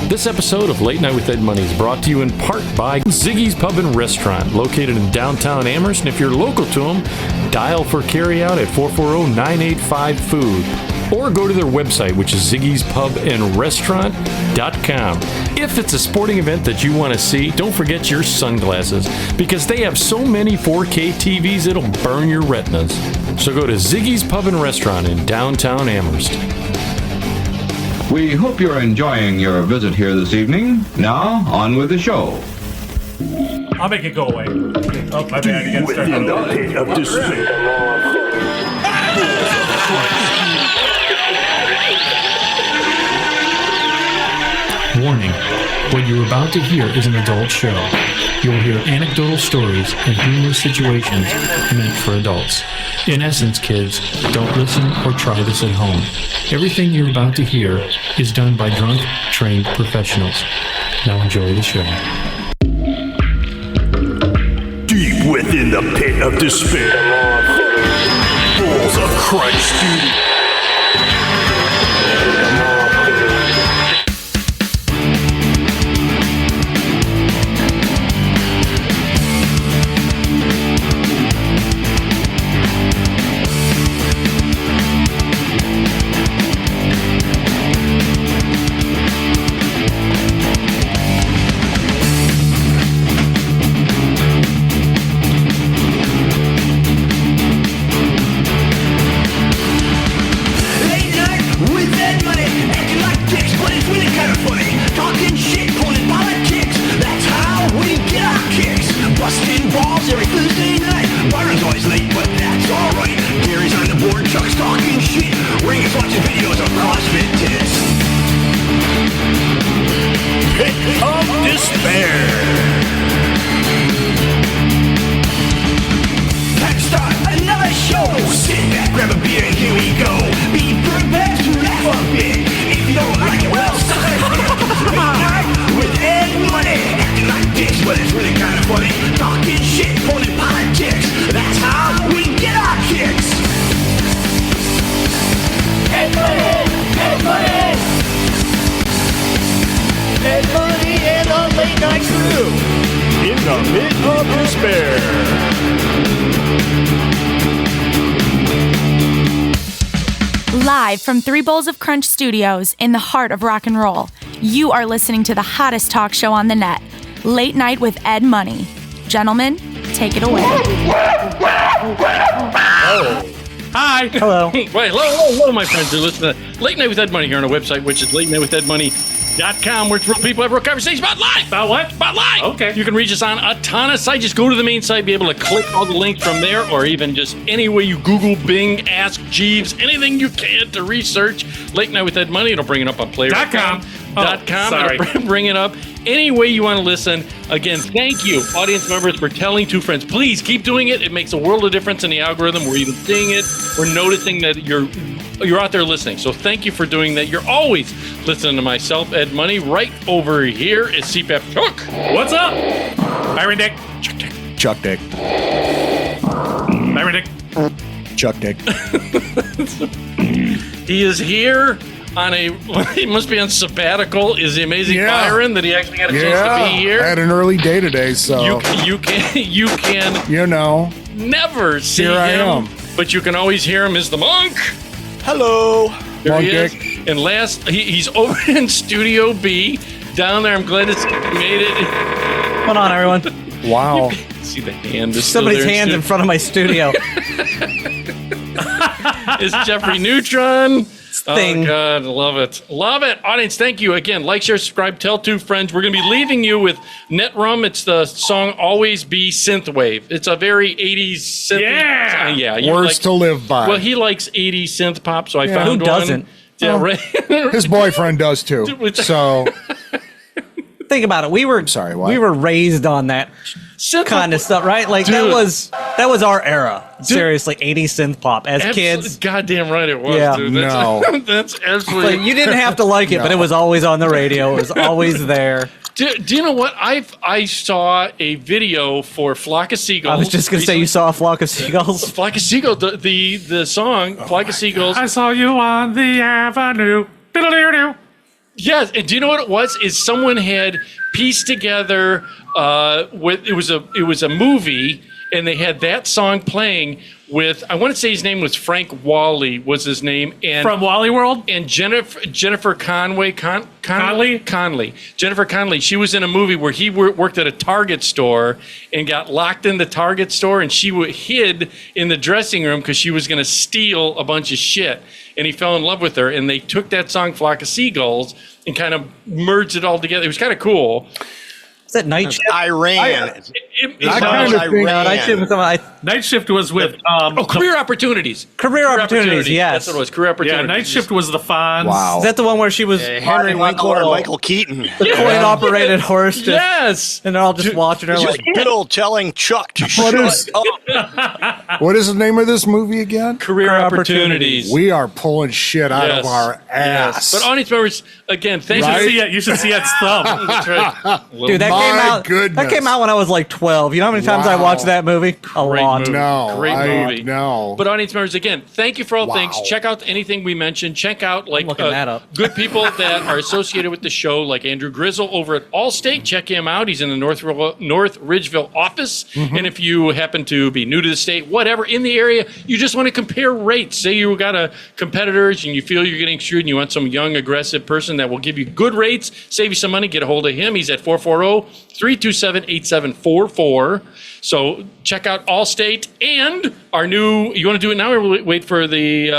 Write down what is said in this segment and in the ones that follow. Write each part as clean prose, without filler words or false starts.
This episode of Late Night with Ed Money is brought to you in part by Ziggy's Pub and Restaurant, located in downtown Amherst. And if you're local to them, dial for carryout at 440-985-FOOD. Or go to their website, which is ziggyspubandrestaurant.com. If it's a sporting event that you want to see, don't forget your sunglasses, because they have so many 4K TVs it'll burn your retinas. So go to Ziggy's Pub and Restaurant in downtown Amherst. We hope you're enjoying your visit here this evening. Now, on with the show. I'll make it go away. Oh, my bad. You gotta start Of despair. Warning, what you're about to hear is an adult show. You will hear anecdotal stories and humorous situations meant for adults. In essence, kids, don't listen or try this at home. Everything you're about to hear is done by drunk, trained professionals. Now enjoy the show. Deep within the pit of despair. Balls of Christ, dude. Live from Three Bowls of Crunch Studios in the heart of rock and roll, you are listening to the hottest talk show on the net, Late Night with Ed Money. Gentlemen, take it away. Hi. Hello. Hello, my friends who listen to Late Night with Ed Money here on our website, which is latenightwithedmoney.com, where it's real people have real conversations about life. About what? About life. Okay. You can reach us on a ton of sites. Just go to the main site, be able to click all the links from there, or even just any way you Google, Bing, Ask Jeeves, anything you can to research Late Night with Ed Money. It'll bring it up on Player.com. Sorry. It'll bring it up any way you want to listen. Again, thank you, audience members, for telling two friends. Please keep doing it. It makes a world of difference in the algorithm. We're even seeing it. We're noticing that you're out there listening. So thank you for doing that. You're always listening to myself, Ed Money. Right over here is CPAP Chuck. What's up? Byron Dick. Chuck Dick. Byron Dick. Chuck Dick. He is here on he must be on sabbatical. Is the amazing Byron that he actually got a chance to be here? I had an early day today, so you can never see here him. I am. But you can always hear him as the monk. Hello, There Monk he is. Dick. And he's over in Studio B down there. I'm glad it's made it. Hold on, everyone. Wow. See the hand. Somebody's hand in front of my studio. It's Jeffrey Neutron. Thing. Oh, God, love it. Love it. Audience, thank you. Again, like, share, subscribe, tell two friends. We're going to be leaving you with NetRum. It's the song Always Be Synthwave. It's a very 80s synth. Yeah. Words to live by. Well, he likes 80s synth pop, so I found one. Who doesn't? Yeah, right. His boyfriend does too. So Think about it. We were raised on that kind of stuff, right? Like that was our era. Seriously, 80s synth pop as kids. Goddamn right it was, Yeah. dude. That's absolutely. Like, you didn't have to like it, but it was always on the radio. It was always there. Do you know what? I saw a video for Flock of Seagulls. I was just gonna say you saw a flock of seagulls. Flock of Seagulls, the song Flock of Seagulls. I saw you on the avenue. Diddle-dee-doo. Yes, and do you know what it was? Is someone had pieced together it was a movie, and they had that song playing with, I want to say his name was Frank Wally was his name, and From Wally World? and Jennifer Conway Conley. Jennifer Conley. She was in a movie where he worked at a Target store and got locked in the Target store, and she hid in the dressing room because she was going to steal a bunch of shit. And he fell in love with her, and they took that song "Flock of Seagulls" and kind of merged it all together. It was kind of cool. Is that Night Shift? Iran. I kind of think No, Night Shift was something Night Shift was with Career Opportunities. Career Opportunities, yes. That's what it was. Career Opportunities. Night Shift was the Fonz. wow. Is that the one where she was Henry Winkler and Michael Keaton. the coin-operated horse? Just, Yes. And they're all just watching her It's like, just good old telling Chuck to shut is- up. What is the name of this movie again? Career Opportunities. We are pulling shit out Yes. of our ass. But audience members, again, thank You you. should see it. You should see Ed's thumb. That's right. dude, that My came out. goodness. That came out when I was like 12. You know how many times I Wow. watched that movie? A lot. movie. No, Great movie. No. But audience members, again, thank you for all Wow. things. Check out anything we mentioned. Check out like looking that up. good people that are associated with the show, like Andrew Grizzle over at Allstate. Check him out. He's in the North Ridgeville office. And if you happen to be new to the state, whatever, in the area, you just want to compare rates. Say you got a competitors and you feel you're getting screwed and you want some young, aggressive person that will give you good rates, save you some money, get a hold of him. He's at 440-327-8744. So check out Allstate and our new, you want to do it now or will wait for the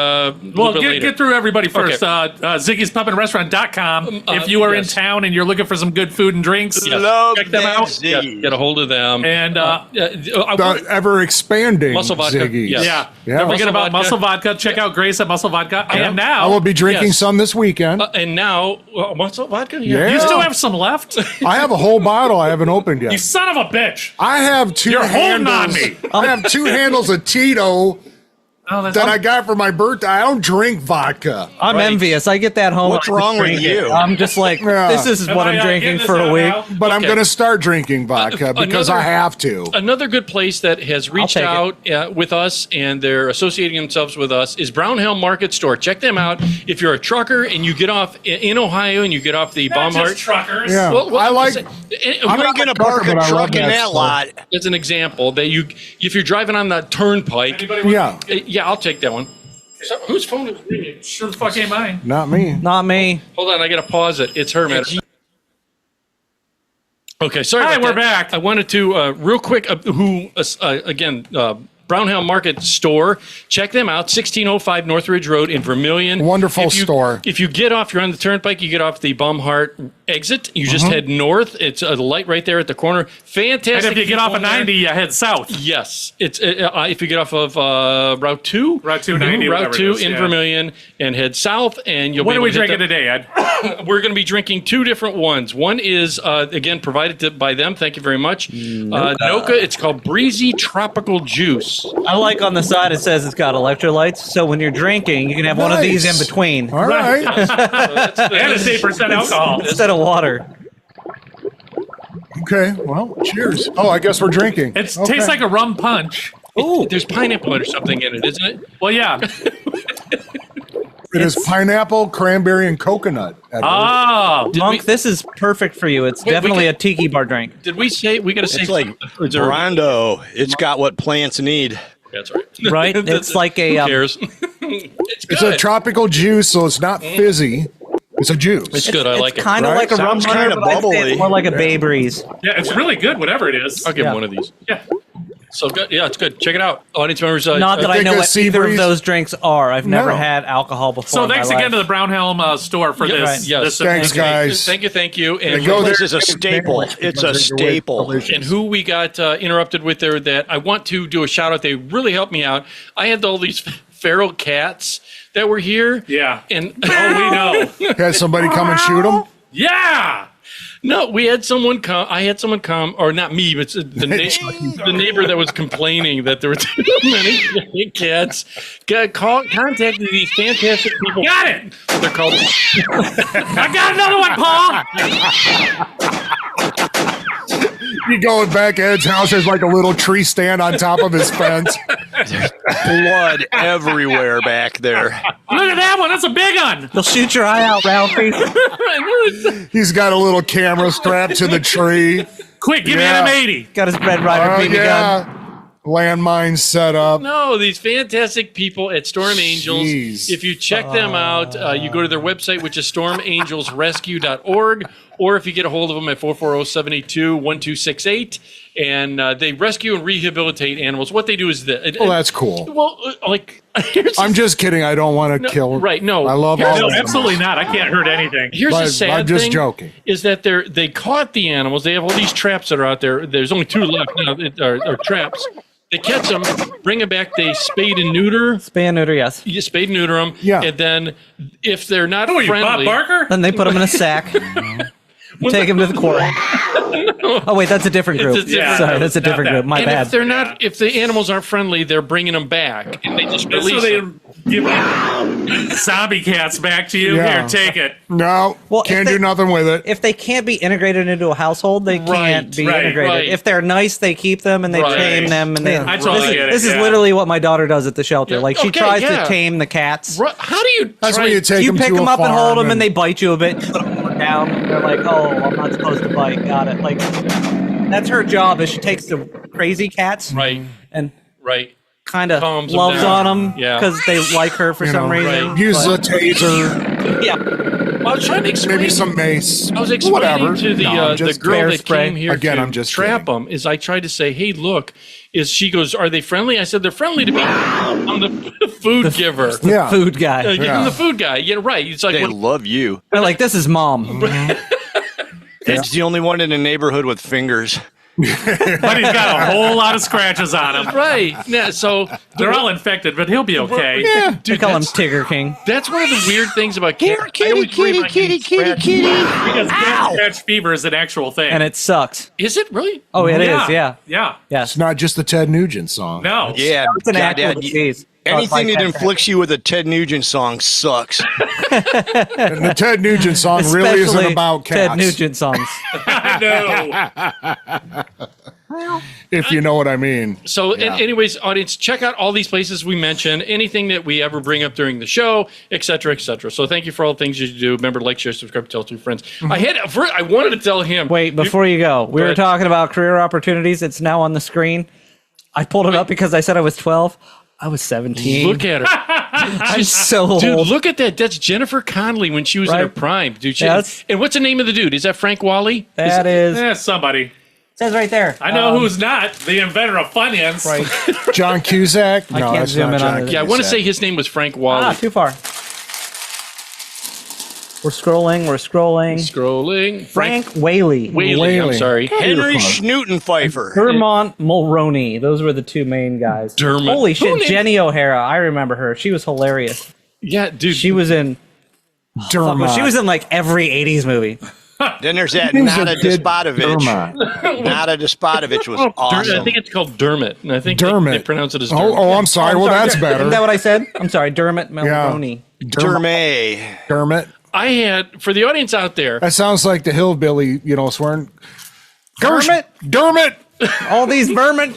Well, get through everybody first. Okay. Ziggy's Pub and Restaurant.com. If you are yes. in town and you're looking for some good food and drinks, Love check them that out. Ziggy. Get a hold of them. And the ever expanding Muscle vodka, Ziggy's. yes. yeah, Yeah. don't forget Muscle about Vodka. Muscle Vodka. Check out Grace at Muscle Vodka. And now, I will be drinking Yes. some this weekend. And now, what's up, vodka? Yeah. you still have some left. I have a whole bottle I haven't opened You yet. son of a bitch. I have two You're holding on handles. me. I have two handles of Tito Oh, that's that I got for my birthday. I don't drink vodka. I'm Right. envious. I get that home. What's and I just wrong with drink it. you? I'm just like, Yeah. this is what I'm drinking for a week. But I'm Okay. going to start drinking vodka because I another- have to. Another good place that has reached take it. out with us and they're associating themselves with us is Brown Hill Market Store. Check them out. If you're a trucker and you get off in Ohio and you get off the Not Baumhart. just truckers. Yeah. I like. I'm not going to park but a I love truck in that that stuff. lot. As an example, that if you're driving on the turnpike, Anybody want Yeah, yeah, I'll take that one. So, whose phone is ringing? Sure the fuck ain't mine. not me. Not me. Hold on, I gotta pause it. It's her, man. Okay, sorry. Hi, about we're that. back. I wanted to real quick. Brown Hill Market Store. Check them out. 1605 Northridge Road in Vermilion. Wonderful If you- store. If you get off, you're on the turnpike. You get off the Baumhart exit. You just head north. It's a light right there at the corner. Fantastic. And if you get off people of there. 90, you head south. Yes, it's if you get off of Route 2, Route 290, Route whatever 2 it is, in yeah. Vermilion, and head south, and you'll. What be are able we to hit drinking that- today, Ed? We're going to be drinking two different ones. One is again provided by them. Thank you very much. Noka. It's called Breezy Tropical Juice. I like on the side it says it's got electrolytes, so when you're drinking, you can have one of these in Nice. between All right. And it's 8% alcohol. instead of water. Okay. Well, cheers. Oh, I guess we're drinking. It Okay. tastes like a rum punch. There's pineapple or something in it, isn't it? Well, yeah. It is pineapple, cranberry, and coconut. Edward. Oh. Monk, this is perfect for you. It's Wait, we definitely can- a tiki bar drink. Did we say we got to say? It's like Is there- Brando. It's got what plants need. That's right. Right? It's like a, Who cares? It's good. It's a tropical juice, so it's not fizzy. It's a juice. It's good. I like it's it. kind of right? like a rum Sounds punch, kinda but I'd say bubbly. it's more like a Bay Breeze. Yeah, it's really good, whatever it is. I'll give Yeah. him one of these. Yeah. So good. Yeah, it's good. Check it out. Audience members. Not that I think know a what sea either of breeze- those drinks are. I've never No. had alcohol before. So in my thanks life. again to the Brownhelm store for Yeah, this. right. Yes. this Thanks, event. guys. Thank you. And Go there. This is a staple. It's a staple. And who we got interrupted with there that I want to do a shout out. They really helped me out. I had all these feral cats that were here. Yeah. And Oh, we know. Had somebody come and shoot him? Yeah. no, we had someone come. I had someone come, or not me, but the neighbor that was complaining that there were too many cats. Contacted these fantastic people. Got it. They're called. I got another one, Paul. You go back Ed's house, there's like a little tree stand on top of his fence. Blood everywhere back there. Look at that one. That's a big one. They'll shoot your eye out, round face. He's got a little camera strapped to the tree. Quick, give me an M80. Got his Red Ryder BB gun. Landmine set up. No, these fantastic people at Storm Angels. Jeez. If you check them out, you go to their website, which is stormangelsrescue.org, or if you get a hold of them at 440-782-1268, and they rescue and rehabilitate animals. What they do is that. Well, that's cool. Well, I'm just kidding. I don't want to kill. Right? No, I love all No, of them. absolutely not. I can't hurt anything. Here's But the sad I'm just thing joking. is that they caught the animals. They have all these traps that are out there. There's only 2 left now. Are traps. They catch them, bring them back. They spade and neuter. Spay and neuter, yes. You spade and neuter them. Yeah. And then if they're not Who are you, Bob friendly, Barker? Then they put them in a sack. Take them to the court. Oh wait, that's a different group. It's a different Sorry, group. that's a different Not group. My and bad. if they're not, if the animals aren't friendly, they're bringing them back, and they just So release they them. give zombie cats back to you. Yeah. Here, take it. No, Well, can't if do they- nothing with it. If they can't be integrated into a household, they can't be right, integrated. right. If they're nice, they keep them and they Right. tame them. And they. Yeah. I totally this is, get it, this is yeah. literally what my daughter does at the shelter. Yeah, Like she okay, tries yeah. to tame the cats. How do you? That's try- when you take You them pick to them a up and hold farm them, and they bite you a bit. Put them down. And they're like, "Oh, I'm not supposed to bite." Got it. Like that's her job. Is she takes the crazy cats Right, and right. kind of Calms them loves down. on them Yeah. because they like her for You some know, reason. right. use But- a taser, yeah. I was trying to explain. maybe some mace. I was explaining whatever. to the No, I'm the just girl bear that spray. came here Again, to I'm just trap kidding. them. Is I tried to say, hey, look. Is she goes? Are they friendly? I said they're friendly to me. I'm the food giver. Yeah. Food guy. I'm the food guy. Yeah, right. It's like They when, love you. They're like, this is mom. It's the only one in the neighborhood with fingers. But he's got a whole lot of scratches on him. right. Yeah. So They're all infected, but he'll be okay. Yeah. We dude, call him that's, Tigger King. that's one of the weird things about cats. Because cat scratch fever is an actual thing. And it sucks. Is it really? Oh, it is. Yeah. Yeah. Yes. It's not just the Ted Nugent song. No. Yeah. It's an actual Goddamn, disease. anything that Like inflicts you with a Ted Nugent song sucks. And the Ted Nugent song really isn't Especially about cats. Ted Nugent songs. No. If you know what I mean. So, anyways, audience, check out all these places we mentioned, anything that we ever bring up during the show, et cetera, et cetera. So, thank you for all the things you do. Remember, like, share, subscribe, tell 2 friends. I wanted to tell him. Wait, before you go, we were ahead. talking about career opportunities. It's now on the screen. I pulled it up because I said I was 12. I was 17. Look at her. I'm so Dude, old. look at that. That's Jennifer Connelly when she was in her Right. prime. Dude, she, Yeah, that's- and what's the name of the dude? Is that Frank Wally? That is. Eh, somebody. Says right there. I know who's not. The inventor of Funyuns. Right. John Cusack? No, can't that's zoom not in on John it. Yeah, I want to Cusack. say his name was Frank Wally. Ah, too far. We're scrolling. Scrolling. Frank Whaley. Whaley. I'm Whaley. sorry. Henry Schnutenpfeifer. Dermont Mulroney. Those were the 2 main guys. Dermot. Holy Who shit. named- Jenny O'Hara. I remember her. She was hilarious. Yeah, dude. She was in. Dermot. She was in like every 80s movie. Then there's that He was a Nada kid- Despotovich. Dermot. Nada Despotovich was I awesome. think it's called Dermot. And I think Dermot. They pronounce it as Dermot. Oh, I'm sorry. Well, that's Isn't that better. what I said? I'm sorry. Dermot Mulroney. Dermay. Dermot. I had, for the audience out there, That sounds like the hillbilly, swearing. Dermot? Dermot! All these vermin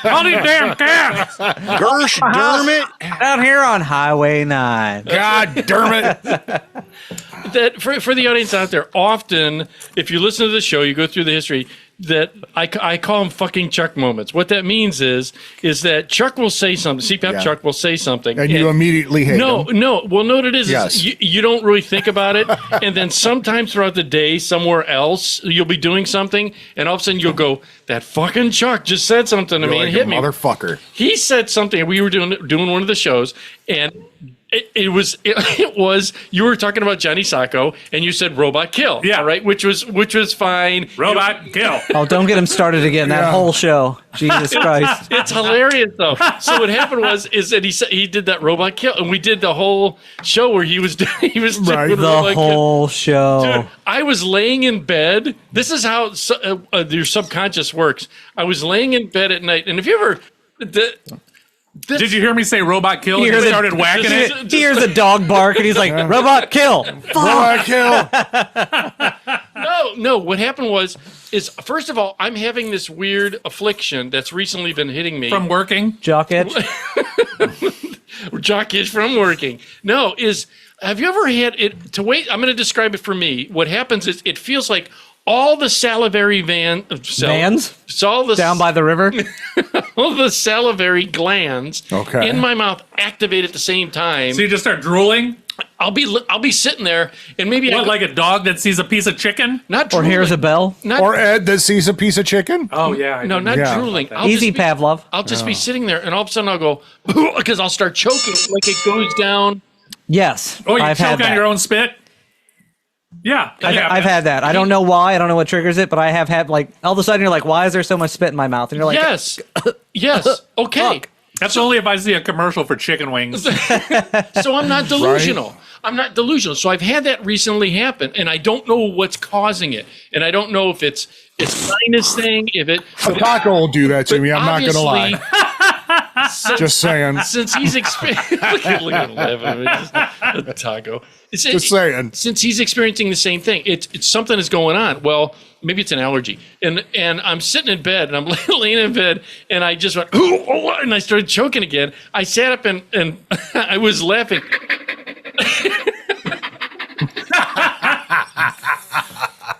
All these damn cats. Gersh Dermot. out here on Highway 9. God, Dermot! that for the audience out there, often, if you listen to the show, you go through the history, that I call them fucking Chuck moments. What that means is that Chuck will say something, CPAP Yeah. Chuck will say something. And you immediately hate No, him. no. Well, no, what it is, Yes. is you don't really think about it. And then sometime throughout the day, somewhere else, you'll be doing something. And all of a sudden you'll go, that fucking Chuck just said something to me You're and like hit a me. motherfucker. He said something. We were doing one of the shows, and it was you were talking about Johnny Sacco, and you said robot kill. Yeah. right. Which was fine. Robot kill. Oh, don't get him started again. That Yeah. whole show. Jesus Christ. It's hilarious though. So what happened is that he did that robot kill, and we did the whole show where he was doing Right. the The robot kill. whole show. Dude, I was laying in bed. This is how your subconscious works. I was laying in bed at night, and if you ever. Did you hear me say robot kill? He You hears started whacking just- it. He hears a dog bark and he's like, robot kill. Robot kill. No, No. What happened is first of all, I'm having this weird affliction that's recently been hitting me From working. Jock itch. jock itch from working. No, have you ever had it to wait? I'm going to describe it for me. What happens is it feels like all the salivary Vans? It's all the Down by the river. all the salivary glands Okay. in my mouth activate at the same time. So you just start drooling? I'll be sitting there and maybe What, like a dog that sees a piece of chicken? not Or drooling, here's a bell. not Or Ed that sees a piece of chicken. Oh, yeah. no, not Yeah. drooling. I'll Easy, just be- Pavlov. I'll just be sitting there and all of a sudden I'll go because I'll start choking like it goes down. Yes. Oh, you I've had choke on that. your own spit? Yeah. I've had that. I don't know why. I don't know what triggers it, but I have had, like, all of a sudden you're like, why is there so much spit in my mouth? And you're like, Yes. Yes. Okay. That's only if I see a commercial for chicken wings. So I'm not delusional. I'm not delusional. So I've had that recently happen, and I don't know what's causing it, and I don't know if it's sinus thing. If it A taco will do that to me. I'm not going to lie. Since, Just saying. since he's experiencing, look at 11, a taco. Just saying. Since he's experiencing the same thing, it's something is going on. Well, maybe it's an allergy, and I'm sitting in bed, and I'm laying in bed, and I just went, oh, and I started choking again. I sat up and I was laughing.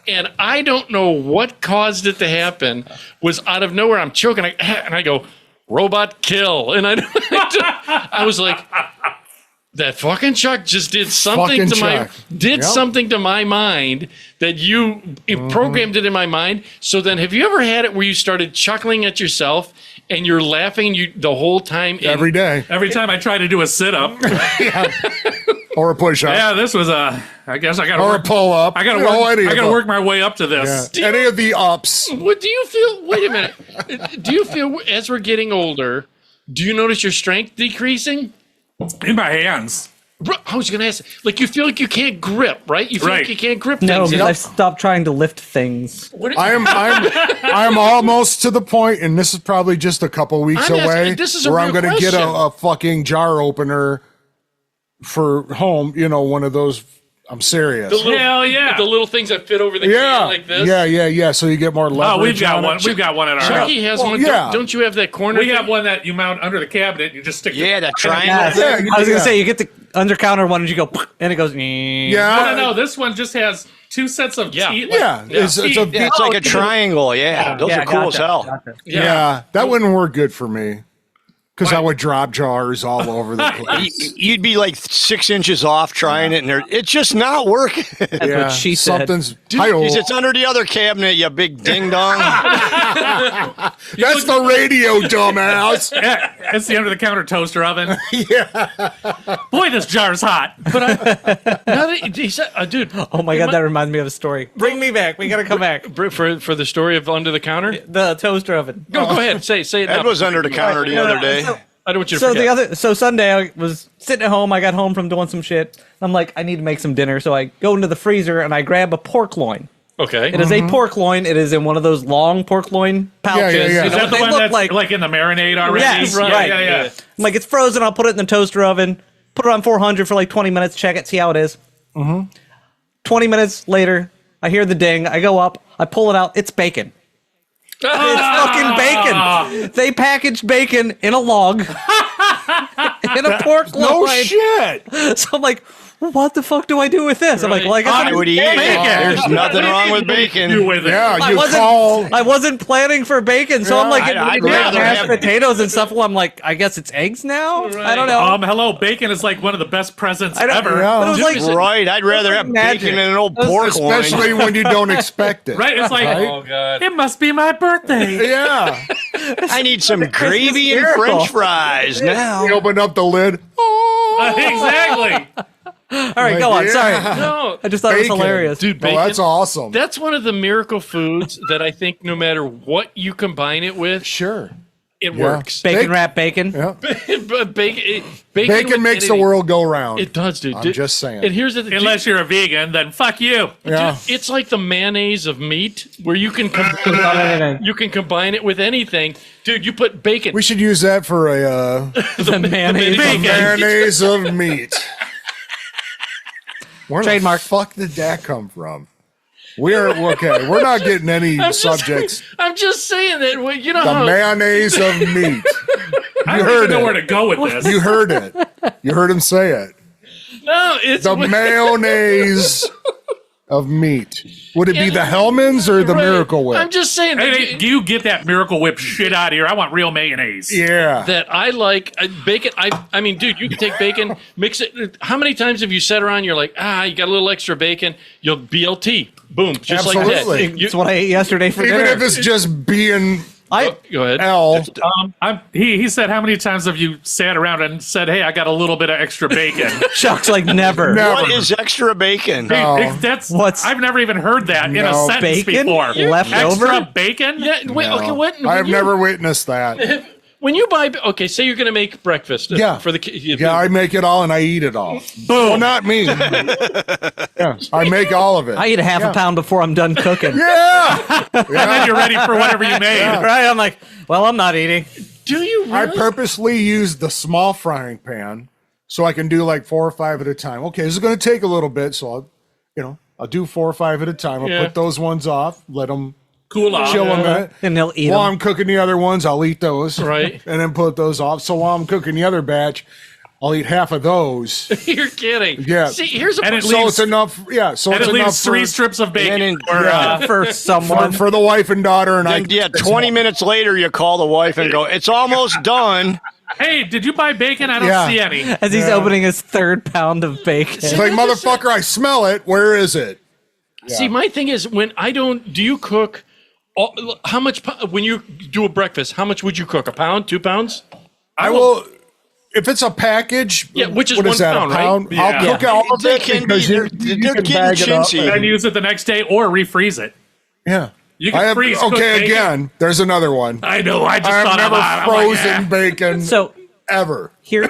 And I don't know what caused it to happen. Was out of nowhere. I'm choking, and I go, robot kill, and I was like, that fucking Chuck just did something Fucking to Chuck. Yep. something to my mind that you programmed it in my mind. So then, have you ever had it where you started chuckling at yourself and you're laughing the whole time? Every day. Every time I try to do a sit-up. Or a push up. Yeah, this was I guess I got to Or a work. pull up. I got to You know, work. any I of got to them. work my way up to this. Yeah. Any of the ups. What do you feel? Wait a minute. Do you feel as we're getting older? Do you notice your strength decreasing? In my hands. Bro, I was going to ask, like you feel like you can't grip, right? You feel Right. like you can't grip no, things. because I've stopped trying to lift things. What- I'm almost to the point, and this is probably just a couple weeks I'm asking- away, this is a where I'm real going to get question. a fucking jar opener for home. You know, one of those. I'm serious. the little, Hell yeah. The little things that fit over the Yeah, can like this. yeah. So you get more leverage. Oh, we've got on one. it. We've got one at our house. Chucky has Well, one. yeah. Don't you have that corner? We thing? have one that you mount under the cabinet. You just stick. Yeah, that triangle. Yes. Yeah, I was going yeah. to say, you get the under counter one and you go, and it goes, Yeah, No. This one just has two sets of Yeah. teeth. Yeah, it's a teeth. Yeah, it's like a triangle. Yeah, those are cool as hell. yeah. That wouldn't work good for me because I would drop jars all over the place. You'd be like 6 inches off trying it, and it's just not working. Yeah, what she said. something's. Because it's under the other cabinet, you big ding dong. That's the radio, dumbass. Yeah, it's the under the counter toaster oven. Yeah. Boy, this jar's hot. Now that he said, dude. Oh my God, that reminds me of a story. Bring me back. We got to come back. For the story of under the counter. The toaster oven. Go ahead. Say it. Ed Now. was under the counter the other day. I don't want you to So forget. so Sunday I was sitting at home. I got home from doing some shit. I'm like, I need to make some dinner. So I go into the freezer and I grab a pork loin. Okay. It is a pork loin. It is in one of those long pork loin pouches. yeah. You Is know Is that what the they one look that's like? like in the marinade already? Yes, Yeah, right. Yeah. I'm like, it's frozen. I'll put it in the toaster oven. Put it on 400 for like 20 minutes. Check it. See how it is. 20 minutes later, I hear the ding. I go up. I pull it out. It's bacon. It's fucking bacon. They packaged bacon in a log. In a pork loin. No shit. So I'm like, what the fuck do I do with this? I'm like, well, I guess I would eat it. Bacon. There's nothing wrong with bacon. Do with it. Yeah, I you call. wasn't planning for bacon, so I'm like, I'd getting rather mashed have- potatoes and stuff. Well, I'm like, I guess it's eggs now. I don't know. Hello, bacon is like one of the best presents I don't- ever. Yeah. But it was like, Right, I'd rather have Magic. bacon in an old pork loin. Especially when you don't expect it. Right? It's like, Oh God. it must be my birthday. Yeah. I need some gravy and miracle. French fries now. You open up the lid. Oh, Exactly. all right, go on. yeah. Sorry, No, I just thought it was Bacon. hilarious. dude, Oh, bacon. that's awesome. That's one of the miracle foods that I think no matter what you combine it with, Sure. it Yeah. works. Bacon wrap bacon. Yeah. But bacon Bacon makes the world go round. It does, dude. I'm just saying. And here's the thing. Unless you're a vegan, then fuck you. Yeah. It's like the mayonnaise of meat, where you can combine it with anything, dude. You put bacon. We should use that for a The mayonnaise. mayonnaise of meat. Where Trademark. the fuck did that come from? We're okay. We're not getting any subjects. I'm just saying that. Well, you know The how mayonnaise of meat. I You don't heard even know it. where to go with this. You heard it. You heard him say it. no, it's The mayonnaise of meat. Would it be the Hellman's or the Right. Miracle Whip? I'm just saying that, Hey, you get that Miracle Whip shit out of here. I want real mayonnaise. Yeah. that I like bacon. I mean, dude, you can take bacon, mix it. How many times have you sat around? You're like, you got a little extra bacon. You'll BLT, boom, just like Absolutely. that. It's what I ate yesterday for Even dinner. if it's just being Go ahead. L. He said, how many times have you sat around and said, hey, I got a little bit of extra bacon? Chuck's like never. Never. What is extra bacon? Hey, that's What's- I've never even heard that in a No. sentence Bacon? before. Leftover? Extra bacon? Yeah, wait, okay, what? I have never witnessed that. When you buy, okay, say you're going to make breakfast Yeah. for the kids. Yeah, I make it all and I eat it all. Well, not me. Yeah, I make all of it. I eat a half a pound before I'm done cooking. Yeah. And then you're ready for whatever you made. Right? I'm like, well, I'm not eating. Do you really? I purposely use the small frying pan so I can do like 4 or 5 at a time. Okay, this is going to take a little bit, so I'll do 4 or 5 at a time. I'll Yeah. put those ones off, let them Cool off. chill a minute. And they'll eat While them. I'm cooking the other ones, I'll eat those. Right. And then put those off. So while I'm cooking the other batch, I'll eat half of those. You're kidding. Yeah. See, here's a And it So leaves- it's enough. Yeah. So And it's it enough leaves 3 strips of bacon. And For someone. for the wife and daughter. And Then, 20 minutes later, you call the wife and go, it's almost done. Hey, did you buy bacon? I don't Yeah. see any. As he's opening his 3rd pound of bacon. It's like, motherfucker, I smell it. Where is it? See, my thing is when I don't. Do you cook? How much when you do a breakfast? How much would you cook? A pound, 2 pounds? I will. If it's a package, Yeah, which is what 1 that, pound, a right? pound? Yeah. I'll cook all of They it can because be- you they're can getting bag it up. chintzy. And use it the next day or refreeze it. Yeah. You can freeze cooked Okay, bacon. again, there's another one. I know. I just I've thought never about it. I'm like, frozen bacon So ever. here's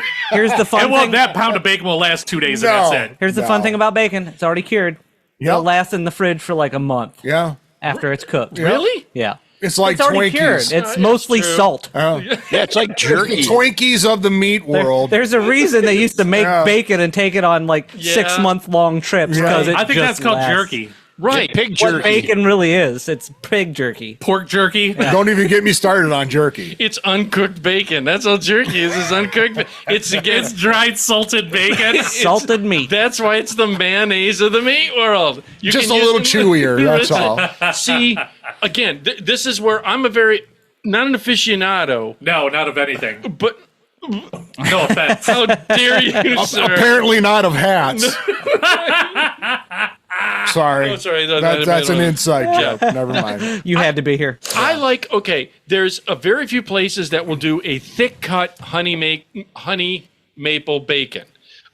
the fun well, thing. that pound of bacon will last 2 days, and No. that's it. Here's the fun thing about bacon. It's already cured. It'll Yep. last in the fridge for like a month Yeah. after it's cooked. Really? Yeah. It's like It's already cured. Twinkies. It's mostly true. salt. Yeah, it's like jerky. Twinkies of the meat world. There's a reason they used to make Yeah. bacon and take it on like Yeah. 6-month-long trips because it I think just that's called lasts. jerky. Right. Pig What jerky. bacon really is. It's pig jerky. Pork jerky. Don't even get me started on jerky. It's uncooked bacon. That's all jerky is. Is uncooked. It's It's dried salted bacon. Salted meat. That's why it's the mayonnaise of the meat world. You Just can a use little it- chewier, that's all. See, again, this is where I'm not an aficionado, No, not of anything. but No offense. how dare you, sir? Apparently not of hats. Sorry. Oh, sorry. That's an Yeah. inside joke. Never mind. You had to be here. I like. Okay, there's a very few places that will do a thick cut honey maple bacon.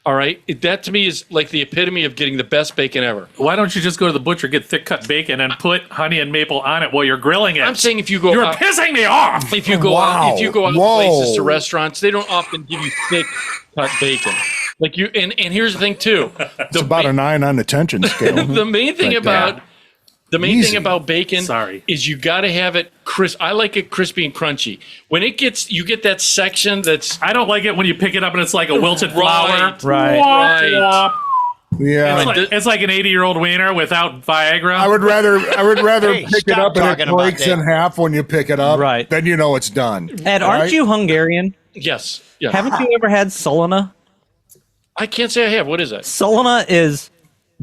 All right, that to me is like the epitome of getting the best bacon ever. Why don't you just go to the butcher, get thick cut bacon, and put honey and maple on it while you're grilling it? I'm saying if you go You're out, pissing me off. if you go Wow. out, if you go out to Whoa. places to restaurants, they don't often give you thick cut bacon. Like you, and here's the thing too. It's about a 9 on the tension scale. The main thing about Easy. bacon Sorry. is you got to have it crisp. I like it crispy and crunchy. When it gets, you get that section that's I don't like it when you pick it up and it's like a wilted flower. Right. Right. Yeah. It's like an 80-year-old wiener without Viagra. I would rather Hey, pick it stop up and it talking about breaks that. in half when you pick it up. Right. Then you know it's done. Ed, aren't Right? you Hungarian? yes, yeah. Haven't you ever had Solona? I can't say I have. What is that? Solona is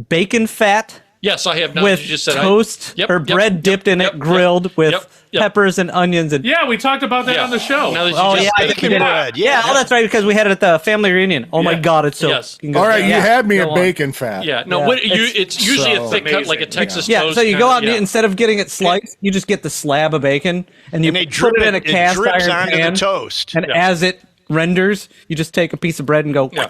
bacon fat Yes, I have. Now with that you just said toast Yep, or yep, bread yep, dipped in yep, it, grilled with yep. peppers and onions and yeah, we talked about that Yeah. on the show. Now that you Oh just yeah, said I it. think we did. bread, Yeah, oh, that's right because we had it at the family reunion. Oh my Yeah. god, it's so. Yes. fucking good. All right, you Yeah. had me Go at on. bacon fat. Yeah, no, Yeah. what it's usually so a thick cut like a amazing. Texas Yeah, toast. so you kind go of- out and yeah. instead of getting it sliced, you just get the slab of bacon and you And they put drip it in a it cast drips iron onto pan. the toast. And as it renders, you just take a piece of bread and go, Yeah.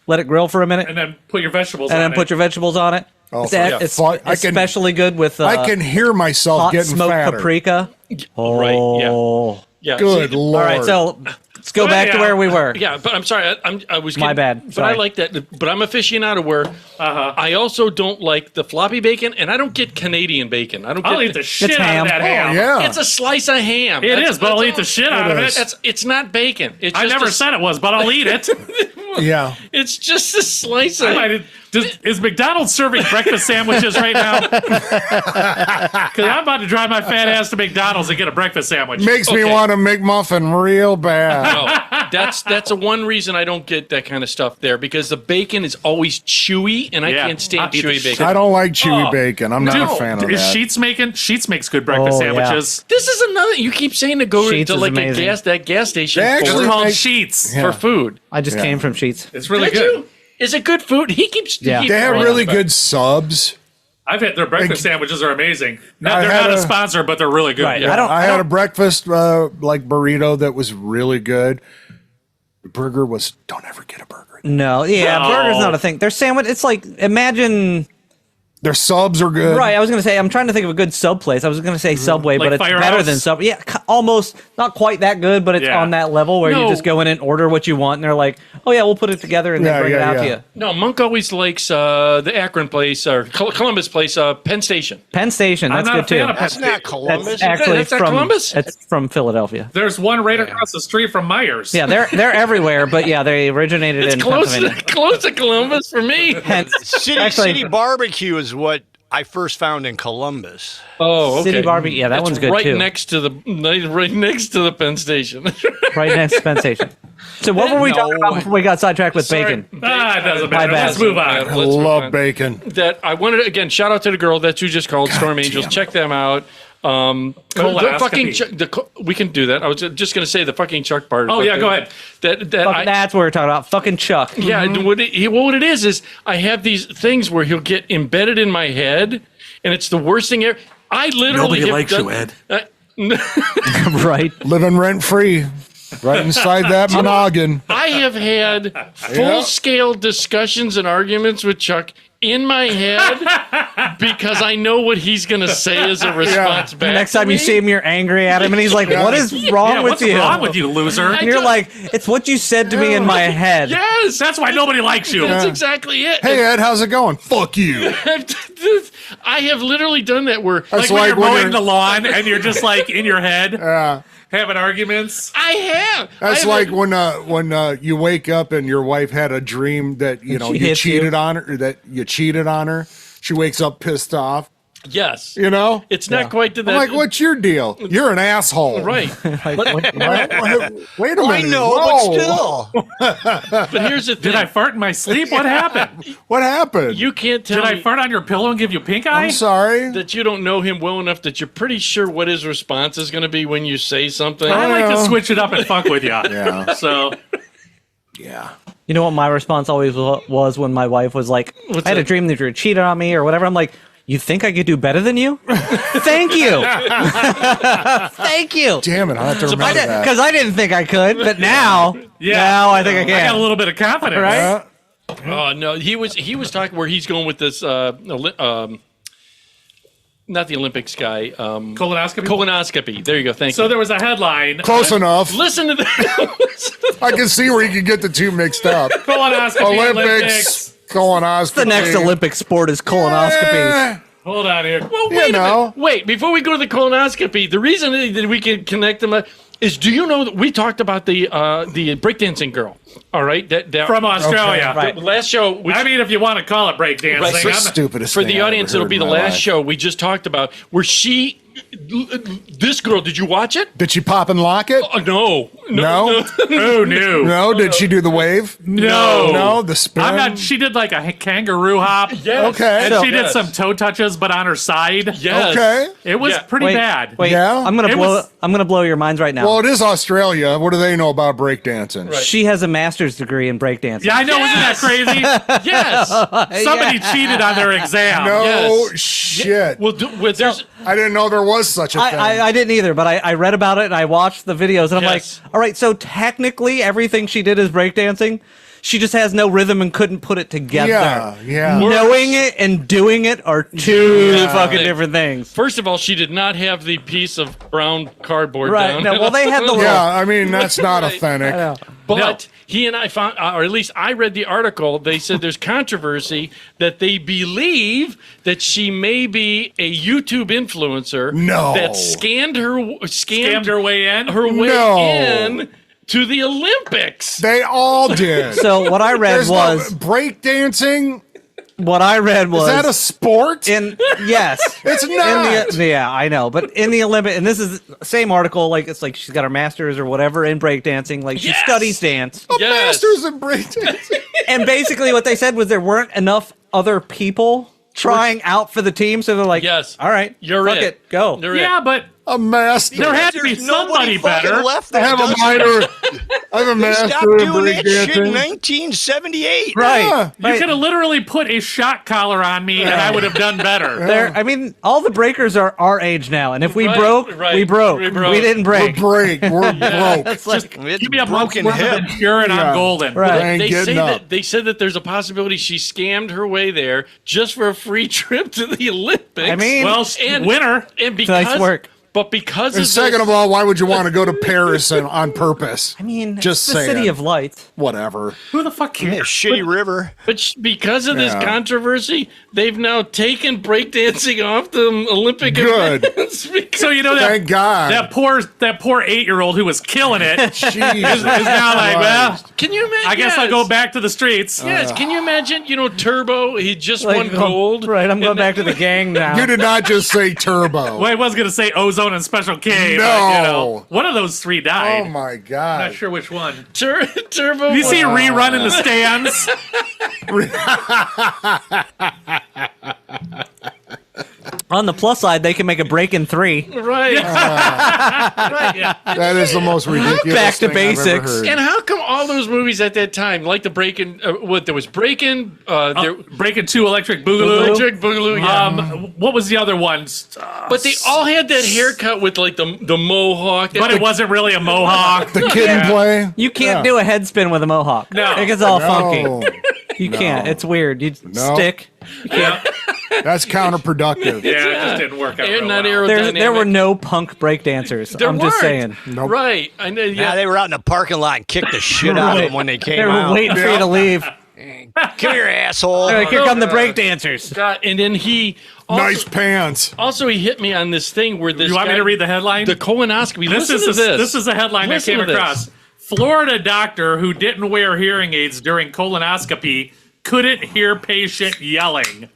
let it grill for a minute, and then put your vegetables and on then it. put your vegetables on it. Oh, It's, yeah. it's Fuck, I can- especially good with I can hear myself hot getting smoked fatter. paprika. Right, yeah. Oh. Yeah, Good see, lord. All right, so let's go back to yeah. where we were. Yeah, but I'm sorry. I was My kidding, bad. But Sorry. I like that. But I'm aficionado where I also don't like the floppy bacon, and I don't get Canadian bacon. I don't. I'll get eat the shit out ham. of that Oh, ham. yeah. It's a slice of ham. It is, but I'll eat the all- shit out of is. it. It's not bacon. It's I just never a- said it was, but I'll eat it. Yeah. It's just a slice I of. might is McDonald's serving breakfast sandwiches right now? Because I'm about to drive my fat ass to McDonald's and get a breakfast sandwich. Makes me Okay. want a McMuffin real bad. No, that's a one reason I don't get that kind of stuff there because the bacon is always chewy and I Yeah. can't stand I'll eat the chewy shit. bacon. I don't like chewy Oh. bacon. I'm not Dude, a fan of Is that. Sheets makes good breakfast Oh, yeah. sandwiches. This is another. You keep saying to go Sheets to is like amazing. that gas station They It's actually for, called make- Sheets. Yeah. for food. I just came from Sheets. It's really Did good. you? Is it good food? He keeps. Yeah. he keeps They have bringing really it up. good subs. I've had their breakfast sandwiches are amazing. No, I they're had not a a- sponsor, but they're really good. Right. Yeah. I I had don't- a breakfast like burrito that was really good. The burger was. Don't ever get a burger. No, yeah, No. burger's not a thing. Their sandwich, it's like, imagine. Their subs are good. Right, I was gonna say I'm trying to think of a good sub place. I was gonna say Subway, Like but it's Firehouse? better than Sub. Yeah, almost not quite that good, but it's Yeah. on that level where No. you just go in and order what you want, and they're like, "Oh yeah, we'll put it together and Yeah, then bring it yeah, out to yeah. you." No, Monk always likes the Akron place or Columbus place, Penn Station. Penn Station, I'm that's not good a fan too. of That's Penn not State. Columbus. That's actually That's not from Columbus? It's from Philadelphia. There's one right across the street from Myers. Yeah, they're everywhere, but yeah, they originated It's in close Pennsylvania. close to Columbus for me. Hence, City actually, City Barbecue is what I first found in Columbus. Oh, okay. City Barbecue, yeah, that That's one's good right too. next to the Penn Station. Right next to Penn Station. So what were we No. talking about before we got sidetracked with bacon? It doesn't My matter. bad. Let's move on. I Let's move love on. bacon. That I wanted to, again, shout out to the girl that you just called Storm Angels. Check them out. The Colonoscopy. we can do that. I was just going to say the fucking Chuck part. Oh, but yeah, the- go ahead. That That's what we're talking about. Fucking Chuck. yeah. What it is I have these things where he'll get embedded in my head, and it's the worst thing ever. I literally Nobody have likes done, you, Ed. Right. Living rent free. Right inside that monoggin. I have had full scale discussions and arguments with Chuck in my head because I know what he's going to say as a response back. Next to time me. you see him, you're angry at him, and he's like, "What is wrong Yeah, with what's you?" wrong with you, loser? And you're like, "It's what you said to me in my head." Yes, That's why nobody likes you. that's exactly it. Hey Ed, how's it going? Fuck you. I have literally done that where That's Like when you're when mowing the lawn and you're just like in your head Yeah. having arguments. I have. That's I have like when you wake up and your wife had a dream that you know She you hits you. cheated on her, or that you cheated on her. She wakes up pissed off. yes. You know, It's not quite to that. I'm like, what's your deal? You're an asshole. Right. Wait a minute. I know, Whoa. but still. But here's the thing. Did I fart in my sleep? What happened? What happened? You can't tell Did I me fart on your pillow and give you pink eye? I'm sorry. that you don't know him well enough that you're pretty sure what his response is going to be when you say something. I like to know. switch it up and fuck with you. Yeah. So Yeah. You know what my response always was when my wife was like, What's "I had a that? dream that you were cheating on me or whatever." I'm like, "You think I could do better than you?" Thank you. Thank you. Damn it! I have to remember that. Because I didn't think I could, but now I think I I got a can. little bit of confidence. Right? Oh no, he was talking where he's going with this. Not the Olympics guy. Colonoscopy. Colonoscopy. There you go. Thank So you. there was a headline. Close enough. Listen to that. I can see where you can get the two mixed up. Colonoscopy. Olympics, colonoscopy. The next Olympic sport is colonoscopies. Eh, Hold on here. Well, You wait a know. minute. Wait, before we go to the colonoscopy, the reason that we can connect them is, do you know that we talked about the breakdancing girl? All right, that From Australia. Right. the last show. Which, I mean, if you want to call it breakdancing. Right, so I'm- Stupidest for thing the I've audience, ever it'll heard be in the my last life. show we just talked about, where this girl, did you watch it? Did she pop and lock it? No. No. Oh, no. No. Did she do the wave? No. No. The spin. I'm not. She did like a kangaroo hop. Yes. Okay. And she did Yes. some toe touches, but on her side. Yes. Okay. It was Yeah. pretty bad. Wait, Yeah? I'm gonna It blow. was- I'm gonna blow your minds right now. Well, it is Australia. What do they know about breakdancing? She has a master's degree in breakdancing. Yeah, I know. Isn't that crazy? Yes. Somebody cheated on their exam. No Yes. shit. Well, there's. I didn't know there was such a thing. I didn't either, but I read about it and I watched the videos and I'm Yes. like, all right, so technically everything she did is breakdancing. She just has no rhythm and couldn't put it together. Yeah. Knowing it and doing it are two Yeah. fucking different things. First of all, she did not have the piece of brown cardboard Right. down. No, well, they had the little. Yeah, I mean that's not Right. authentic. But he and I found, or at least I read the article. They said there's controversy that they believe that she may be a YouTube influencer. No. That scammed Scammed her way in. her way No. in to the Olympics. They all did. So what I read There's was breakdancing. what I read was Is that a sport? Yes, It's in not. yeah, I know, but in the Olympic, and this is the same article. Like it's like she's got her master's or whatever in breakdancing. Like she Yes! studies dance, A Yes. master's in breakdancing. and basically what they said was there weren't enough other people trying out for the team, so they're like, Yes. all right, You're fuck it. go. You're it. Yeah, but A master. there had to be There's nobody somebody fucking better. left I that have a does minor. it. I have a They master stopped in doing that shit in breakdancing. 1978. Right. Yeah. You could have literally put a shot collar on me, and I would have done better. There, I mean, all the breakers are our age now, and if we Right, broke, right. we broke. We broke. We didn't We're break. We're broke. It's like, It's Give me a month's broken worth hip. of Ensure and Yeah. I'm golden. Right. Ain't They say getting up. that there's a possibility she scammed her way there just for a free trip to the Olympics. I mean, Well, winner. and because nice work. But because And of second this, of all, why would you want to go to Paris on purpose? I mean, Just it's the saying. city of lights. Whatever. Who the fuck Yeah, cares? shitty river. because of this Yeah. controversy, they've now taken breakdancing off the Olympic Good. events. because- So you know that Thank God. that poor 8-year-old who was killing it is Jesus now like, well, Christ. can you imagine? I guess I'll go back to the streets. Yes, can you imagine? Turbo, he just Like, won gold. Right, I'm going back to the gang now. You did not just say turbo. Well, I was gonna say Ozone and Special K. But, No. one of those three died. Oh my Not God. sure which one. Turbo. You see a won- rerun in the stands. On the plus side, they can make a break in 3. Right. Right, yeah. That is the most ridiculous Back to thing I've ever basics. heard. And how come all those movies at that time, like the Breakin', there was Breakin', there, Breaking 2 Electric Boogaloo. Electric Boogaloo, yeah. What was the other one? But they all had that haircut with like the mohawk. But it wasn't really a mohawk. The kid and play. You can't do a head spin with a mohawk. No. It gets all No. funky. You can't. It's weird. You stick. That's counterproductive. Yeah, it just didn't work out. real not well. aerodynamic. There were no punk break dancers. There I'm just weren't. saying. Nope. Right. I know. Yeah, Yeah. they were out in the parking lot and kicked the shit out of them when they came They were out. waiting for you to leave. Come here, asshole. They're like, here come the break dancers. God, and then he also, Nice pants. also he hit me on this thing where this. You want me guy- to read the headline? The colonoscopy. This Listen is to this. this is a headline Listen I came to this. across. Florida doctor who didn't wear hearing aids during colonoscopy couldn't hear patient yelling.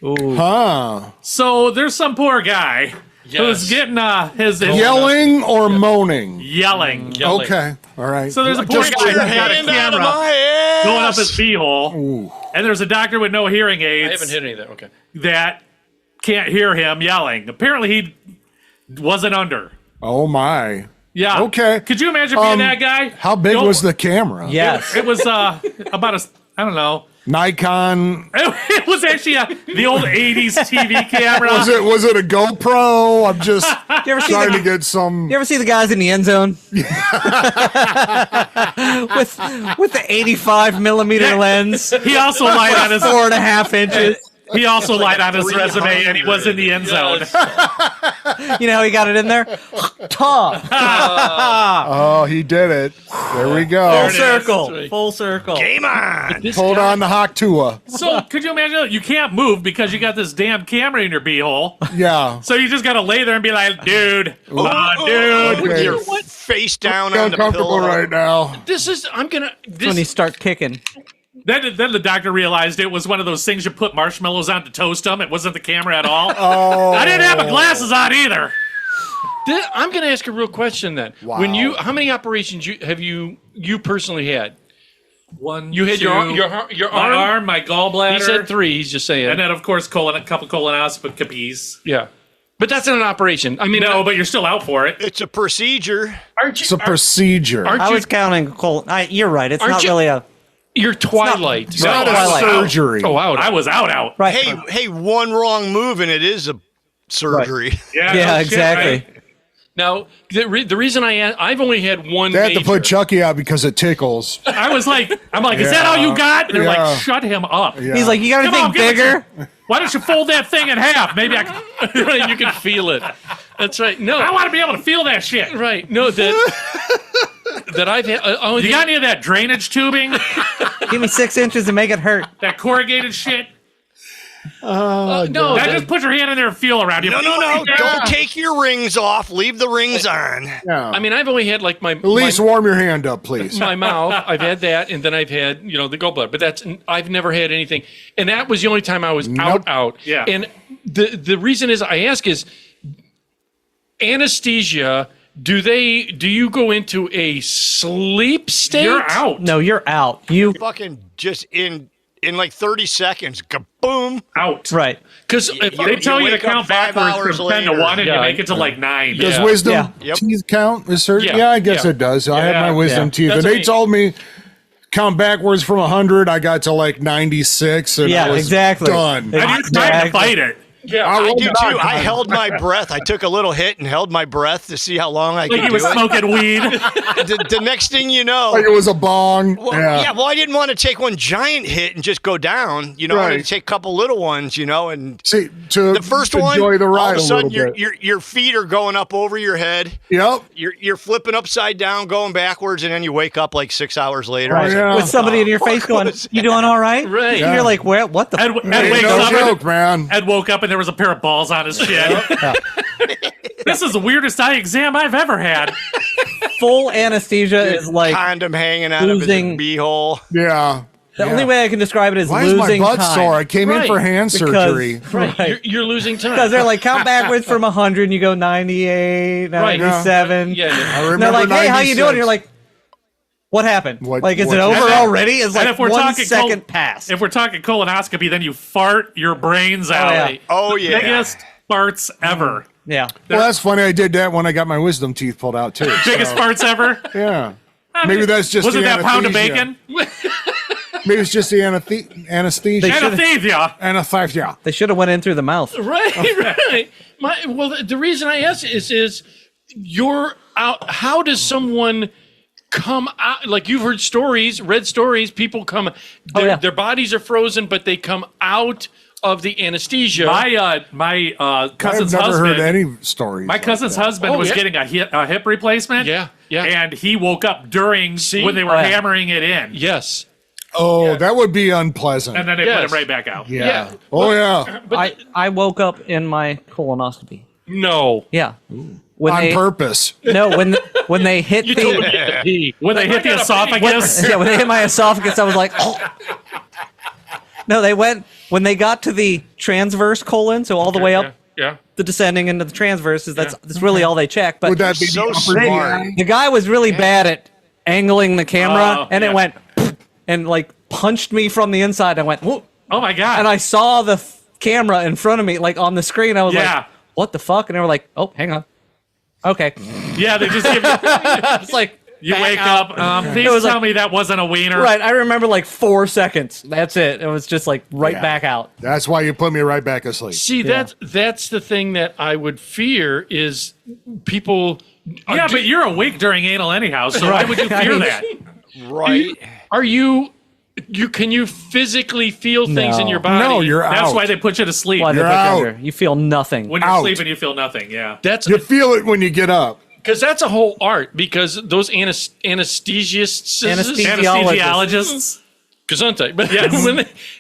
Huh. So there's some poor guy who's getting his Yelling or moaning? yelling. Yelling. Okay. All right. So there's a poor Just guy who's Your got a hand out of camera my ass. going up his beehole, and there's a doctor with no hearing aids I haven't hit any of that. Okay. that can't hear him yelling. Apparently he wasn't under. Oh my. Yeah. Okay. Could you imagine being that guy? How big Don't- was the camera? Yes. It was about I don't know. Nikon. It was actually the old 80s TV camera. Was it a GoPro? I'm just You ever see trying the, to get some. you ever see the guys in the end zone? with the 85 millimeter lens, He also lied on his 4.5 inches. He also lied on his resume, and he was in the end zone. You know how he got it in there? Tom. Oh, he did it. There we go. There it is. Circle. That's right. Full circle. Game on. Hold on the Hawk Tua. So could you imagine? You can't move because you got this damn camera in your beehole. Yeah. So you just got to lay there and be like, dude, dude. Okay. With your face down on the Uncomfortable pillow. right now. This is. I'm gonna. That's when you This. start kicking. Then the doctor realized it was one of those things you put marshmallows on to toast them. It wasn't the camera at all. Oh. I didn't have my glasses on either. I'm gonna ask a real question then. Wow. When you, how many operations have you personally had? One, You had two, your my arm. arm, my gallbladder. He said 3. He's just saying. And then, of course, a couple colonoscopies. Yeah. But that's not an operation. I mean, No, but you're still out for it. It's a procedure. aren't you? It's a procedure. Aren't I you? was counting cold. You're right. It's Aren't not you- really a You're Twilight. It's not a Twilight. surgery. Oh, out. I was out. right. Hey, one wrong move and it is a surgery. Yeah, Yeah, no shit, exactly. right? Now, the reason I've only had one. They had to major. put Chucky out because it tickles. I was like, is that all you got? And they're Yeah. like, shut him up. Yeah. He's like, you got Come anything on, give it bigger? Why don't you fold that thing in half? Maybe I can. Right, you can feel it. That's right. No, I want to be able to feel that shit. right. No, that I've had. You got any of that drainage tubing? Give me 6 inches and make it hurt. That corrugated shit? No, Now just put your hand in there and feel around. You No. Don't take your rings off. Leave the rings on. Yeah. I mean, I've only had like At least warm your hand up, please. my mouth. I've had that, and then I've had the gallbladder. But I've never had anything, and that was the only time I was out. Yeah. And the reason is I ask is anesthesia. Do you go into a sleep state? You're out. No, you're out. You Fucking just in like 30 seconds, kaboom. Out. right. Because They tell you to wake up count 5 backwards hours from 10 to later. 1 and you Yeah. make it to like 9. Does Yeah. wisdom Yeah. Yep. teeth count? Is there, Yeah. yeah, I guess Yeah. it does. I have Yeah. my wisdom Yeah. teeth, That's and what they I mean. told me count backwards from 100. I got to like 96, and Yeah, I was exactly. done. And you tried to fight it. yeah, I I was do not too. I done. held my breath. I took a little hit and held my breath to see how long I Like could he do was it. smoking weed. The next thing you know, Like it was a bong. well, yeah. well, I didn't want to take one giant hit and just go down. I wanted Right. to take a couple little ones. And See, to the first enjoy one, the all ride of a a sudden little bit. your feet are going up over your head. Yep. You're flipping upside down, going backwards, and then you wake up like 6 hours later. Oh, yeah. With somebody in your face going, was "You doing all right?" Right. And Yeah. you're like, "Where? What the?" Ed Hey, wakes no up joke, man. Ed woke up and there was a pair of balls on his chin. This is the weirdest eye exam I've ever had. Full anesthesia is like Condom hanging out of losing- his beehole. Yeah. the only way I can describe it is Why is my losing butt time. sore? I came in Right. for hand surgery. Right. You're losing time. Because they're like count backwards from 100 and you go 98, Right. 97. Yeah. I And remember they're like, "Hey, how you doing?" 96. And you're like, "What happened? What- like, is what it over happened? already?" It's like And if we're 1 talking second past. If we're talking colonoscopy, then you fart your brains out. yeah. Oh yeah. Biggest farts ever. Yeah. Well, that's funny. I did that when I got my wisdom teeth pulled out too. Biggest so, farts ever. yeah. Maybe that's just Wasn't the that pound of anesthesia. bacon? Maybe it's just the anesthesia. Anesthesia. Anesthesia. They should have went in through the mouth. Right, right. The reason I ask is you're out. How does someone come out? Like you've heard stories, read stories. People come, their bodies are frozen, but they come out of the anesthesia. My cousin's I've never husband. heard any stories. My cousin's husband Oh, was yeah. getting a hip replacement. Yeah, yeah. And he woke up during when they were yeah. hammering it in. Yes. Oh, that would be unpleasant. And then they put Yes. him right back out. yeah. Oh, yeah. I woke up in my colonoscopy. No. Yeah. When On they, purpose. No, when they hit You told me the to pee. When they hit the esophagus. yeah, when they hit my esophagus, I was like, oh. No, when they got to the transverse colon, so all the way up Yeah. the descending into the transverse, that's really all they check. But Would that be So the upper smart. GI? the guy was really bad at angling the camera, Oh, and yeah. it went and like punched me from the inside. I went, whoop, Oh my god. and I saw the camera in front of me, like on the screen. I was Yeah. like, what the fuck? And they were like, oh, hang on. Okay. yeah, they just give you. It's like, You back wake out. up. Please was tell like- me that wasn't a wiener. Right. I remember like 4 seconds. That's it. It was just like right Yeah. back out. That's why you put me right back asleep. See, that's the thing that I would fear is people. Yeah, but you're awake during anal anyhow, so why would you fear that? Right. Are you? Can you physically feel things in No. your body? No, you're That's out. why they put you to sleep. Why they You're put you out. under. You feel nothing. When you're Out. sleeping, you feel nothing. Yeah. That's You feel it when you get up. because that's a whole art. Because those anesthesiologists, Anesthesiologists. Gesundheit. But Yes.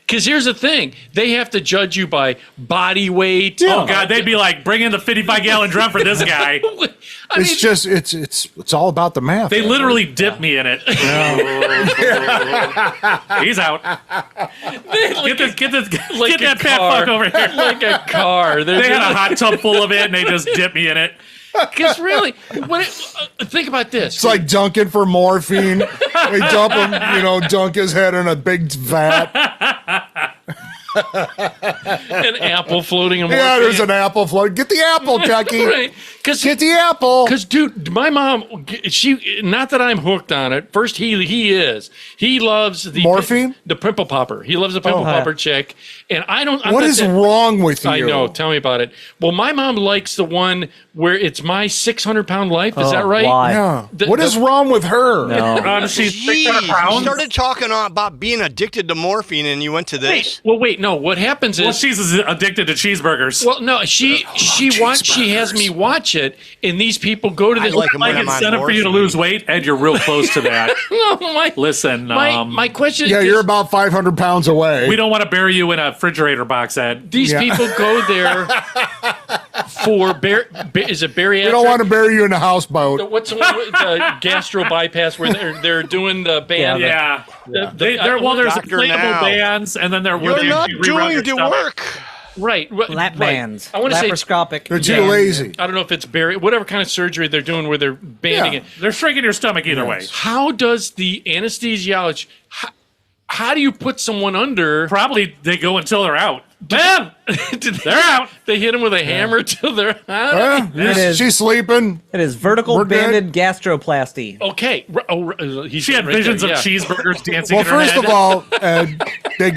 because here's the thing, they have to judge you by body weight. Oh god, they'd be like, bring in the 55-gallon drum for this guy. I mean, It's just it's all about the math. They literally dip me in it. He's out. Get that fat fuck over here. like a car. They had a hot tub full of it, and they just dip me in it. Because really, think about this. It's like dunking for morphine. They dump him, dunk his head in a big vat. An apple floating. Yeah, there's an apple float. Get the apple, Chucky. Right. Get the apple. Because, dude, my mom, not that I'm hooked on it. First, he is. He loves the Morphine? the pimple popper. He loves the pimple popper chick. And I don't. I'm What not is that- wrong with you? I know. Tell me about it. Well, my mom likes the one where it's my 600-pound life. Is that right? Why? Yeah. The- What is wrong with her? No. She's Jeez, 600 you pounds. started talking about being addicted to morphine and you went to this. Wait. Well, wait. No, what happens Well, is she's addicted to cheeseburgers. well, no, she has me watch it, and these people go to I this. like 'em when I'm on incentive for you to morphine. lose weight, and you're real close to that. No, my Listen, my question. Yeah, is, you're about 500 pounds away. we don't want to bury you in a refrigerator box, Ed. These Yeah. people go there for is it bariatric? We don't want to bury you in a houseboat. What's the one with the gastro bypass where they're doing the band? Yeah. The- There's Doctor inflatable now. bands, and then where You're they not actually rerun doing your the stomach. work. Right. Lap bands. I want to say laparoscopic. They're too lazy. I don't know if it's whatever kind of surgery they're doing where they're banding Yeah. it. They're shrinking your stomach either way. How does the anesthesiologist? How do you put someone under? Probably they go until they're out. Man, they're out. They hit them with a hammer till they're out. It is. She's sleeping. It is vertical We're good. banded gastroplasty. Okay. He's She had right visions there, of yeah. cheeseburgers dancing Well, in her first head. of all, they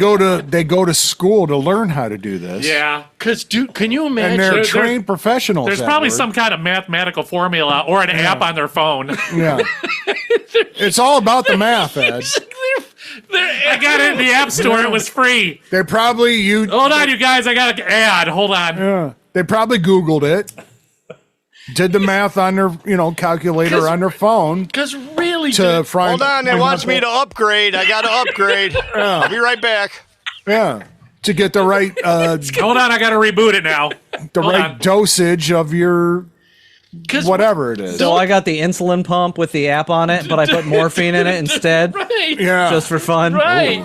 go to school to learn how to do this. Yeah. Because, dude, can you And imagine? they're trained professionals. There's at probably work. some kind of mathematical formula or an app on their phone. Yeah. It's all about the math, Ed. I got it in the App Store. It was free. They probably Hold on, you guys. I got an ad. Hold on. They probably Googled it. Did the math on their calculator on their phone Because really, to dude, find. Hold on, they wants me to upgrade. I got to upgrade. I'll be right back. Yeah. To get the right Hold on. I got to reboot it now. Hold on. dosage of your 'cause- whatever it is. So I got the insulin pump with the app on it, but I put morphine in it instead, right, Yeah. just for fun. right.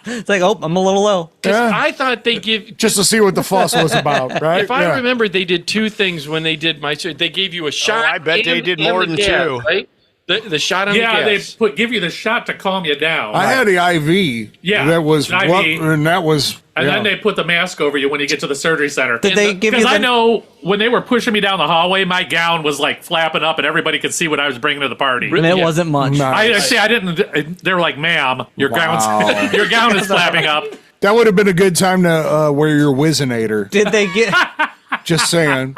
It's like, oh, I'm a little low. Yeah. I thought they give. Just to see what the fuss was about, right? If I Yeah. remember, they did two things when they did my. They gave you a shot. I bet they did and more the than gas, two. Right? The shot on Yeah, the they gas. give you the shot to calm you down. I had the IV. Yeah, That was an what, IV. and that was. And yeah. then they put the mask over you when you get to the surgery center. Did they give you Because I the, know when they were pushing me down the hallway, my gown was like flapping up, and everybody could see what I was bringing to the party. and it Yeah. wasn't much. Nice. I didn't. They were like, "Ma'am, your Wow. your gown is flapping up." That would have been a good time to wear your Wizinator. Did they get? Just saying.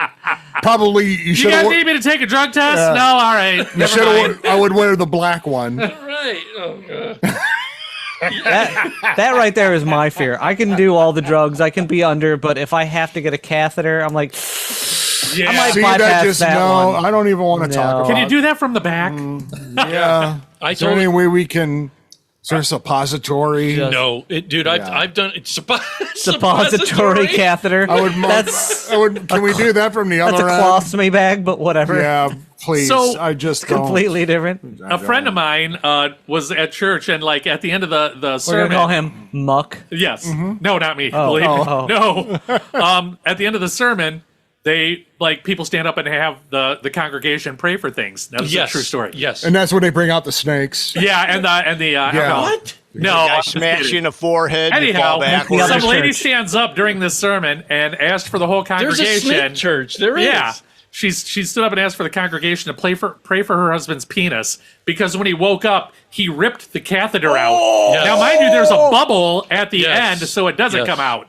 Probably you You should guys have. need me to take a drug test? Yeah. No, all right. You Never should mind. have. I would wear the black one. Right. Oh god. That right there is my fear. I can do all the drugs. I can be under, but if I have to get a catheter, I'm like, Yeah. I might See, bypass that just that no. one. I don't even want to talk No. about. Can you do that from the back? Yeah. I Is there told any way we can? Is there a suppository? no, dude. Yeah. I've done it. suppository catheter. I would. That's I would. Can we do that from the that's a other end? colostomy bag, but whatever. Yeah, please. So, I just don't. Completely different. A friend of mine was at church, and like at the end of the We're gonna sermon, call him Muck. yes, Mm-hmm. no, not me. Oh, Believe me. oh. No. At the end of the sermon, they like people stand up and have the congregation pray for things. That's Yes. a true story. Yes. And that's when they bring out the snakes. Yeah, and the alcohol. What? No, Guy I'm just smash you kidding. in the forehead. You Anyhow, fall backwards. other some lady church. stands up during this sermon and asked for the whole There's a congregation. snake church. There is. Yeah. She stood up and asked for the congregation to pray for her husband's penis because when he woke up, he ripped the catheter out. Yes. Now, mind you, there's a bubble at the Yes. end, so it doesn't Yes. come out.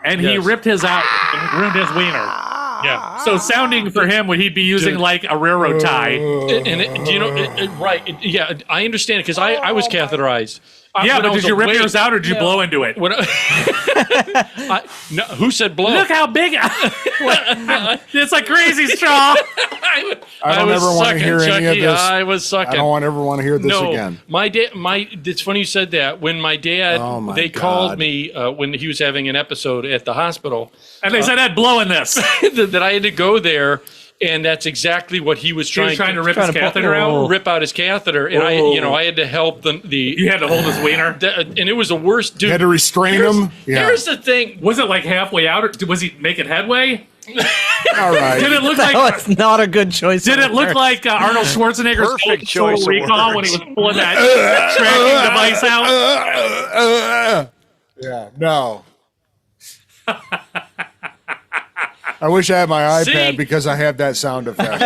And he Yes. ripped his out and ruined his wiener. Yeah. So sounding for him, would he be using Dude. like a railroad tie? Do you know? Right. Yeah, I understand it because I was catheterized. Yeah, When I but was did you rip awake- yours out or did you blow into it? When no, who said blow? Look how big! It's like crazy straw. I don't was ever want to sucking, hear any of Chucky. this. I was sucking. I don't ever want to hear this no, again. my dad. It's funny you said that. When my dad, Oh, my they God. called me when he was having an episode at the hospital, And they said, Ed, blow in this. that I had to go there, and that's exactly what he was He was trying to rip Trying his to pull- catheter out. Oh. rip out his catheter, and I had to help the You had to hold his wiener. and it was the worst. Dude, You had to restrain him. Yeah. Here's the thing. Was it like halfway out, or was he making headway? All right. Did it look That like? was not a good choice. Did it look there. like Arnold Schwarzenegger's Perfect Total choice of Recall when he words. was pulling that tracking device out? Yeah. No. I wish I had my iPad See? because I have that sound effect.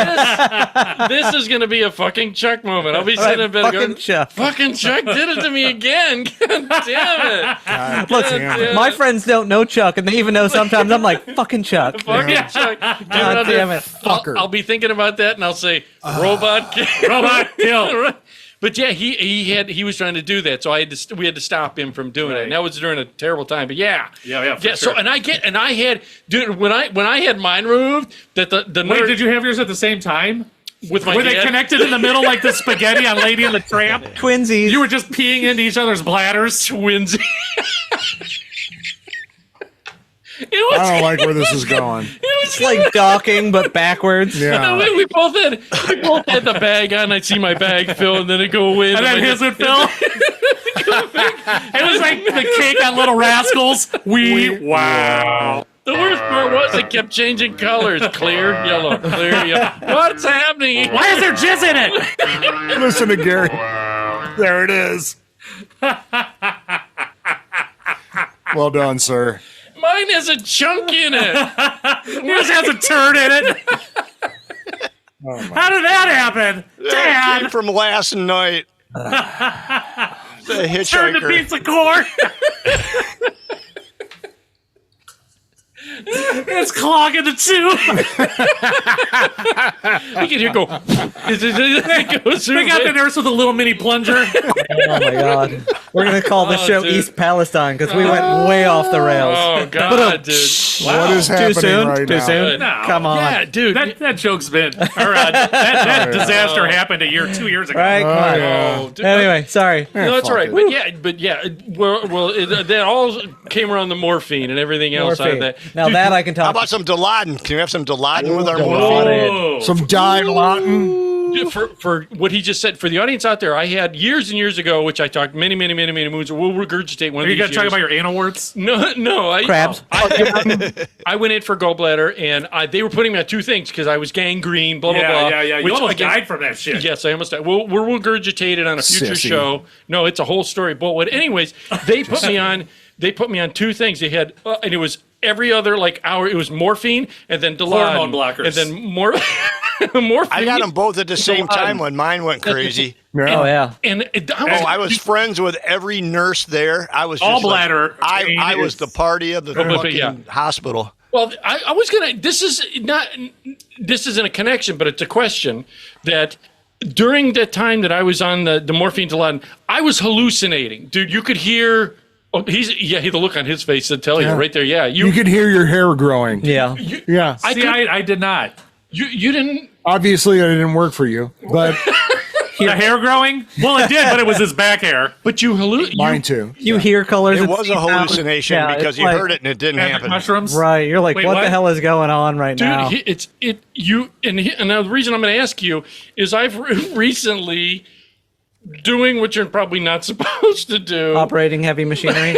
This is going to be a fucking Chuck moment. I'll be sitting in bed fucking going, Chuck. fucking Chuck did it to me again. God damn it. God Look, damn it. my friends don't know Chuck, and they even know sometimes I'm like, fucking Chuck. Fucking Chuck. God damn it. Fucker. I'll be thinking about that and I'll say, robot kill. Robot kill. But yeah, he was trying to do that, so we had to stop him from doing it. And that was during a terrible time. But yeah. Yeah. So Sure. and I had dude when I had mine removed that the Wait, nerd did you have yours at the same time? with my Were they dad- connected in the middle like the spaghetti on Lady and the Tramp? Twinsies. You were just peeing into each other's bladders. twins? It I was don't like where this is going. It's like docking, but backwards. Yeah. we both had the bag on. I'd see my bag fill, and then it'd go away. And then his would fill. It was like the cake on Little Rascals. Wow. The worst part was it kept changing colors. Clear, yellow, clear, yellow. What's happening? Why is there jizz in it? Listen to Gary. There it is. Well done, sir. Mine has a chunk in it. Yours has a turd in it. How did that happen? That came Dad, from last night. The turn the hitchhiker. pizza core. It's clogging the tube. You can hear it go. It goes through They got the it. nurse with a little mini plunger. Oh my god. We're gonna call the show dude. East Palestine because we went way off the rails. Oh god, dude! What is Too happening soon? right Too now? soon? No. Come on. Yeah, dude. That joke's been, that disaster happened 2 years ago. Right? Come on. Oh, dude. Anyway, sorry. No, that's all right. fuck But yeah, that all came around the morphine and everything else out of Morphine. that. Now Dude, that I can How talk. about some Dilaudid? Can we have some Dilaudid with our Dilaudid. morphine? Oh. Some Dilaudid. dude, for what he just said, for the audience out there, I had years and years ago, which I talked many moons. We'll regurgitate one Are of you these going to talk years. about your anal warts? No, Crabs. I went in for gallbladder, and they were putting me on two things because I was gangrene, blah blah blah. Yeah. You which almost again- died from that shit. Yes, I almost died. We'll regurgitate it on a future Sissy. show. No, it's a whole story. But anyways, they put me on. They put me on two things. They had, and it was every other hour. It was morphine and then Dilaudid, Hormone blockers. and then morphine. I got them both at the same time when mine went crazy. Yeah. Oh yeah. And I was friends with every nurse there. I was just All bladder trained I was is- the party of the fucking hospital. Well, I was gonna. This isn't a connection, but it's a question that. During that time that I was on the morphine Dilaudid, I was hallucinating, dude. You could hear. Oh, the look on his face to tell you right there. Yeah, You could hear your hair growing. Yeah. Yeah. I did not. You didn't. Obviously, it didn't work for you, but The hair growing? Well, it did, but it was his back hair. But mine too. You hear colors. It and was see a sounds. hallucination Yeah, because it's you like- heard it and it didn't And happen. mushrooms? Right. You're like, Wait, what the what? hell is going on right Dude, now? and now the reason I'm going to ask you is I've recently doing what you're probably not supposed to do. Operating heavy machinery.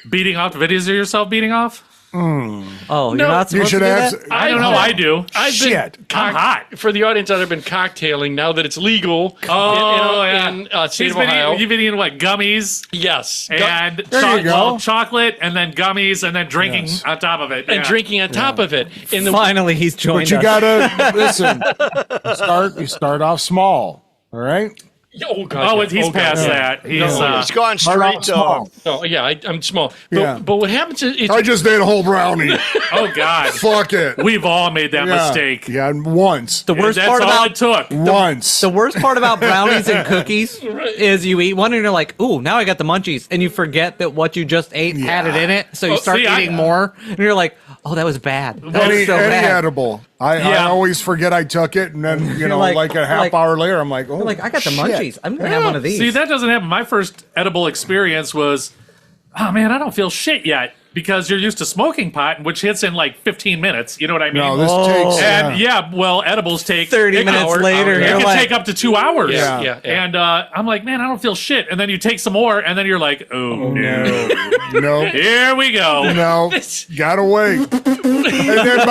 Beating off videos of yourself beating off? Oh, you're No, not You supposed should to do have. that? I don't know. I do. I've Shit. been I'm hot. for the audience out there, been cocktailing now that it's legal. Oh, yeah. in state He's of been Ohio. you've been eating what, gummies Yes, and There you go. chocolate and then gummies and then drinking Yes. on top of it. and Yeah. drinking on top of it. And the, Finally, he's joined But you us. gotta listen. You start off small. All right. oh god, Oh, he's past that. He's It's gone Start straight off to small. Oh yeah, I'm small. But, Yeah. but what happens is it's, I just ate a whole brownie. oh god. Fuck it. We've all made that Yeah. mistake. Yeah, once. The worst That's part all about it took. Once. the worst part about brownies and cookies is you eat one and you're like, ooh, now I got the munchies, and you forget that what you just ate had it in it, so you start see, eating more, and you're like, oh, that was bad. That Any was so bad. edible. I Yeah. always forget I took it, and then You're like- like a half like- hour later, I'm like, oh, You're like, I got the shit. munchies. I'm gonna have one of these. See, that doesn't happen. My first edible experience was, oh man, I don't feel shit yet because you're used to smoking pot, which hits in like 15 minutes. You know what I mean? No, this takes. And yeah, well, edibles take 30 an minutes hour. later, It you're can like- take up to 2 hours. Yeah. And I'm like, man, I don't feel shit. And then you take some more, and then you're like, oh no, No, here we go. no, gotta wait.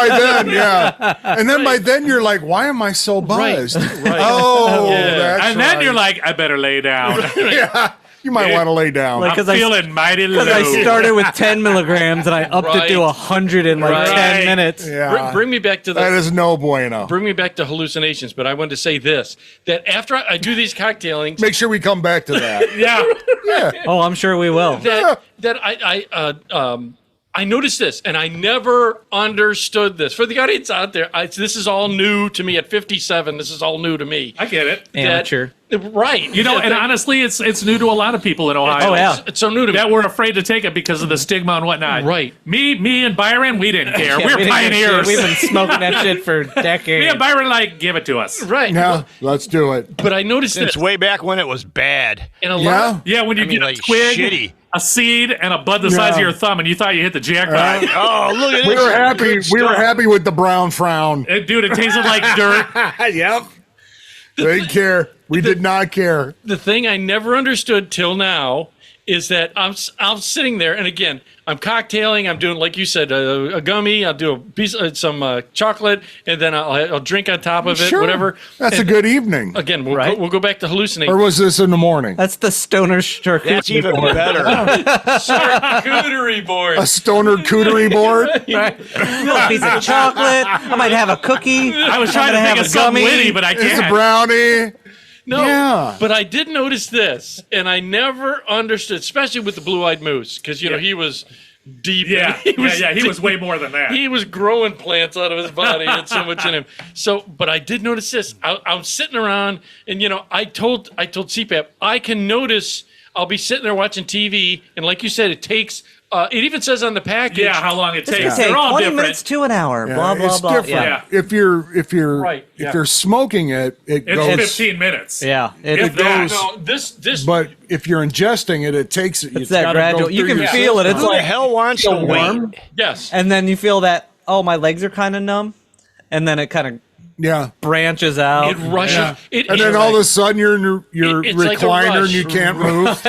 And then by then, you're like, why am I so buzzed? right. Oh, Yeah. that's And then right. you're like, I better lay down. yeah, you might want to lay down. Like- I'm 'Cause I- feeling mighty low. Because I started with 10 milligrams and I upped it to Right. 100 in like Right. 10 minutes. yeah, bring me back to that the is no bueno. bring me back to hallucinations. But I wanted to say this: that after I do these cocktailings, Make sure we come back to that. yeah. Oh, I'm sure we will. that I noticed this, and I never understood this. For the audience out there, this is all new to me. At 57, this is all new to me. I get it. Amateur. Right. You know, and honestly, it's new to a lot of people in Ohio. Oh, yeah. It's so new to me. That we're afraid to take it because of the stigma and whatnot. Right. Me and Byron, we didn't care. Yeah, We're we didn't give a shit. pioneers. We've been smoking that shit for decades. Me and Byron, like, give it to us. Right. Yeah, let's do it. But I noticed It's this. way back when it was bad. And a Yeah. lot. Yeah, when you I mean, get like, a twig, shitty. a seed, and a bud the size of Yeah. your thumb, and you thought you hit the jackpot. Oh, look at this. We were happy. Good We were stuff. happy with the brown frown. Dude, it tasted like dirt. Yep. They didn't care. We did not care. The thing I never understood till now is that I'm sitting there, and again, I'm cocktailing. I'm doing, like you said, a gummy. I'll do a piece, some chocolate, and then I'll drink on top of it, Sure. whatever. That's a And good evening. Again, Right. we'll go back to hallucinate. Or was this in the morning? That's the stoner charcuterie That's even board. better. Charcuterie board. A stoner cooterie board? A piece of chocolate. I might have a cookie. I was trying to have think a of something gummy. witty, but I It's a can't. brownie. No, Yeah. but I did notice this, and I never understood, especially with the blue-eyed moose, because you know he was deep. Yeah, he was deep. way more than that. He was growing plants out of his body. He had so much in him. So, but I did notice this. I'm sitting around, and you know, I told CPAP, I can notice. I'll be sitting there watching TV, and like you said, it takes. It even says on the package. Yeah, how long it It's gonna takes. take They're all 20 different. minutes to an hour. Yeah, Blah blah it's blah. different. Yeah. If you're Right, yeah. if you're smoking it, it It's goes. 15 minutes. Yeah. If that. No, this. But if you're ingesting it, it takes it. It's that gradual. You can feel it. It's Who the like, hell wants to wait? Yes. and then you feel that. Oh, my legs are kind of numb, and then it kind of Yeah. branches out. It rushes. Yeah. It, And then all of a sudden you're in your It's like a recliner rush. and you can't move.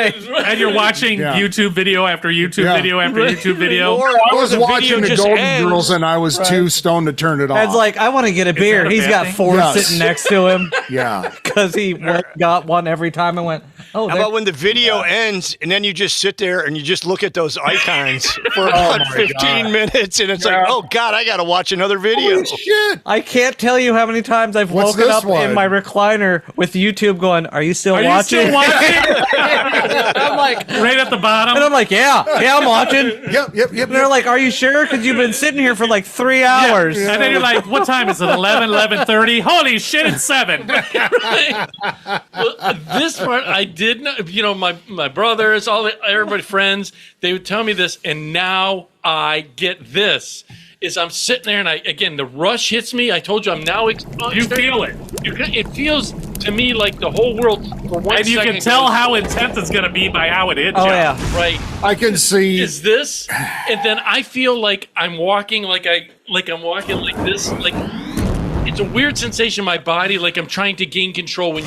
And you're watching Yeah. YouTube video after YouTube Yeah. video after YouTube video. Or I was the video watching the just Golden ends. Girls and I was too stoned to turn it off. Ed's like, I want to get a beer. that a He's bad got thing? four Yes. sitting next to him yeah. because he got one every time and went, oh, How there- about when the video ends and then you just sit there and you just look at those icons for about 15 minutes and it's like, oh God, I got to watch another video. Holy shit. I can't tell you how many times I've What's woken this up one? in my recliner with YouTube going, are you still Are you watching? still watching? I'm like, Right at the bottom. and I'm like, yeah, I'm watching. Yep. And they're like, are you sure? Because you've been sitting here for like 3 hours. And then you're like, what time is it? 11:30? Holy shit, it's 7. Well, this part I did not. You know, my brothers, everybody, friends, they would tell me this, and now I get this. Is I'm sitting there and the rush hits me. I told you I'm now. You feel it. It feels to me like the whole world for one And you second can tell goes, how intense it's going to be by how it hits Oh, you. yeah. right. I can see. Is this? And then I feel like I'm walking I'm walking like this. Like it's a weird sensation in my body. Like I'm trying to gain control when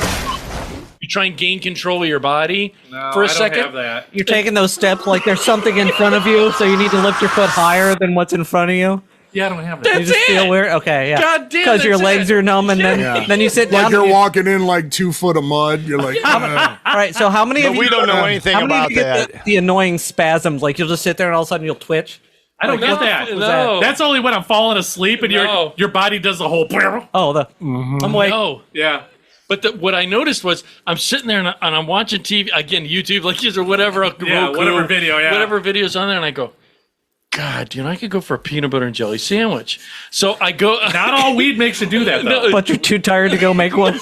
you try and gain control of your body for a second. I don't have that. You're taking those steps like there's something in front of you, so you need to lift your foot higher than what's in front of you. Yeah, I don't have that. You just feel weird. Okay, yeah. God damn, Because your that's legs it. are numb, and then Yeah. then you sit down. Like you're and you- walking in like 2 foot of mud. You're like, All right. So how many But of you? we don't know anything how many about of you get that. the annoying spasms? Like you'll just sit there and all of a sudden you'll twitch. I don't get that. No. That's only when I'm falling asleep and No. your body does the whole. Oh, I'm awake. No. Yeah. But what I noticed was I'm sitting there and I'm watching TV again, YouTube, like or whatever, Yeah, Roku, whatever video, yeah. whatever video's on there, and I go, God, I could go for a peanut butter and jelly sandwich. So I go. Not all weed makes you do that, though. But you're too tired to go make one.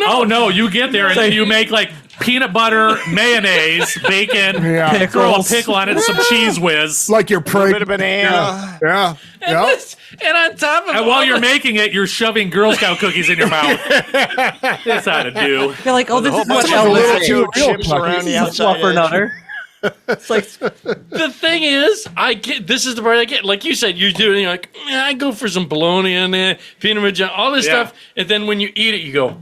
Oh, no. You get there and So- you make like peanut butter, mayonnaise, bacon, yeah. throw a Pickles. pickle on it, and some cheese whiz. Like you're A bit pregnant. of banana. Yeah. Yeah. And on top of And while you're making it, you're shoving Girl Scout cookies in your mouth. That's how to do. You're like, oh, this whole is what bunch of Elvis little is. two chips around the outside edge. Fluffernutter. It's like The thing is, this is the part I get. Like you said, you're doing, you're like, I go for some bologna in there, peanut butter, all this Yeah. stuff. And then when you eat it, you go,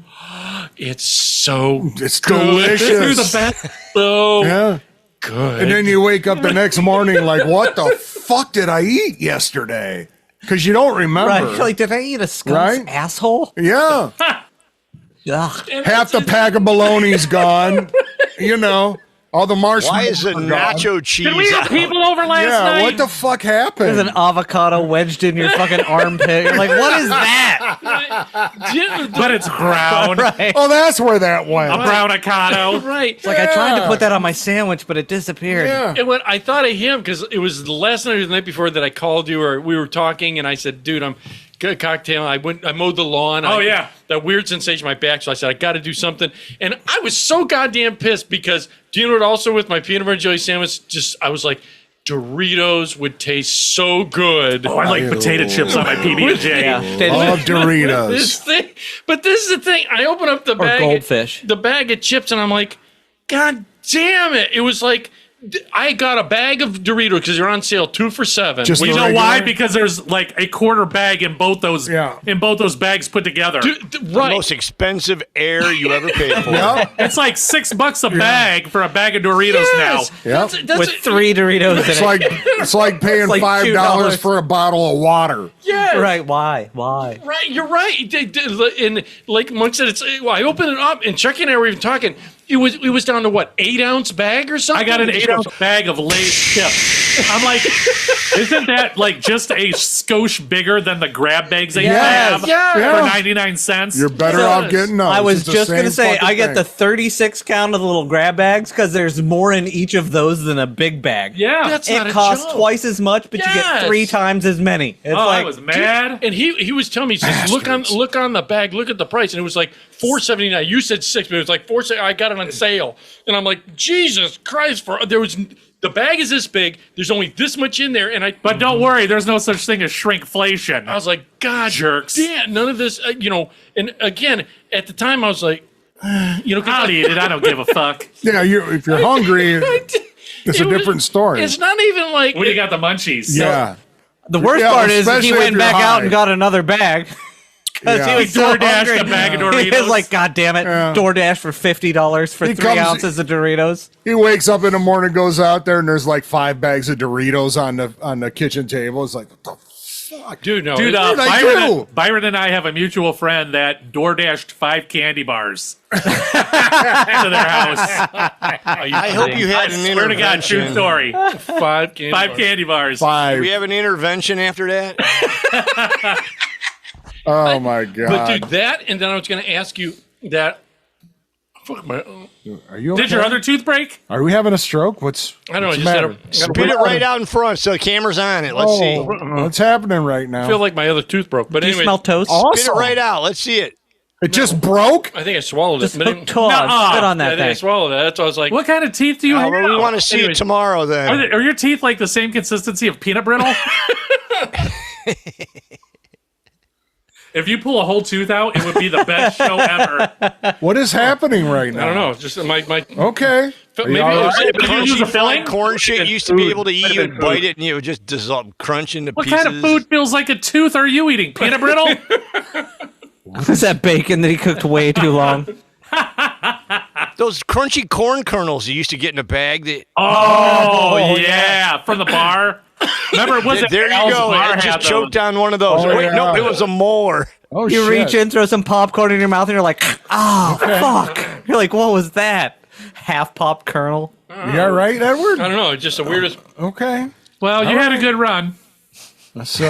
it's so It's good. delicious. This is the best. So Yeah. good. And then you wake up the next morning like, what the fuck did I eat yesterday? Because you don't remember. right. You're like, did I eat a skunk's Right? asshole? Yeah. Ugh. And Half the pack of bologna's gone. You know. All the marshmallows. Why is the are gone. nacho cheese? Did we have out? people over last Yeah, night? what the fuck happened? There's an avocado wedged in your fucking armpit. You're like, what is that? But it's brown. Right. Oh, that's where that went. A brown avocado. Right. It's like I tried to put that on my sandwich, but it disappeared. Yeah. And when I thought of him, because it was the last night or the night before that I called you, or we were talking, and I said, "Dude, I'm got a cocktail." I mowed the lawn. Oh, yeah. that weird sensation in my back. So I said, I got to do something, and I was so goddamn pissed because do you know what? Also with my peanut butter and jelly sandwich, I was like, Doritos would taste so good. Oh, I like potato chips on my PB&J. Yeah. Love Doritos. This thing, but this is the thing. I open up the bag, goldfish. the bag of chips, and I'm like, God damn it! It was like I got a bag of Doritos because they're on sale 2 for $7. Just You the know regular? why? Because there's like a quarter bag in both those Yeah. bags put together. Right. Most expensive air you ever paid for. Yep. It's like $6 a bag for a bag of Doritos Yes. now. Yep. With 3 Doritos It's in like paying like $5 $2 for a bottle of water. Yes. it. Right, why? Why? Right, you're right. And like Monk said, I opened it up, and Chucky and I were even talking. It was down to what, 8-ounce bag or something? I got an 8-ounce bag of Lay's chips. I'm like, isn't that like just a skosh bigger than the grab bags that Yes. you have Yeah. for 99 cents? You're better So, off getting those. I was It's the just going to same say, fucking I get the thing. 36 count of the little grab bags because there's more in each of those than a big bag. Yeah. That's not It a costs joke. twice as much, but you Yes. get 3 times as many. It's Oh, like, I was mad. And he was telling me, he says, look on the bag, look at the price, and it was like $4.79. You said $6, but it was like $4.79. I got it on sale, and I'm like, Jesus Christ! The bag is this big. There's only this much in there, and But don't worry, there's no such thing as shrinkflation. I was like, God, Jerks. damn, none of this, And again, at the time, I was like, I'll eat it. I don't give a fuck. Yeah, if you're hungry, it's a different story. It's not even like When you got the munchies. Yeah. the worst Yeah, part is he especially if went you're back out high. and got another bag. Because Yeah. he was so DoorDashed hungry. a bag of He was Doritos. like, God damn it, Yeah. DoorDash for $50 for He 3 comes- ounces of Doritos. He wakes up in the morning, goes out there, and there's like 5 bags of Doritos on the kitchen table. It's like, what the fuck? dude, no, Dude, What did I do? Byron and I have a mutual friend that DoorDashed 5 candy bars to their house. I hope you had an Swear to God, true intervention. story. 5 candy 5 bars. candy bars. 5. We have an intervention after that. Oh my god. But dude, that, and then I was going to ask you that. Fuck my. Are you Did your okay? other tooth break? Are we having a stroke? What's I don't know. I what's just the had matter? a. Spit it right out in front so the camera's on it. Let's see. What's happening right now? I feel like my other tooth broke. But Do you anyway, smell toast? Spit it right out. Let's see it. It just broke? I think I swallowed Just it. But hook it, toss. Nuh-uh. Spit on I that think I thing. swallowed it. That's why I was like, What kind of teeth do you have? Well, we want to see Anyway. it tomorrow then. Are your teeth like the same consistency of peanut brittle? If you pull a whole tooth out, it would be the best show ever. What is happening right now? I don't know. It's just my. Okay. Maybe all it was right? it was Did you use a Crunchy filling? fried corn shit you used to be able to eat. You would bite it and you would just dissolve, crunch into What pieces. kind of food feels like a tooth are you eating? Peanut brittle? Is that bacon that he cooked way too long? Those crunchy corn kernels you used to get in a bag. That, Oh, yeah. From the bar. Remember, it wasn't there you Al's go. Bar I had just those. choked on one of those. Oh, Wait, no, yeah. it was a molar. Oh, You shit. reach in, throw some popcorn in your mouth, and you're like, oh, fuck. You're like, what was that? Half pop kernel. You all right, Edward? I don't know. It's just the weirdest. Okay. Well, you had a good run. So,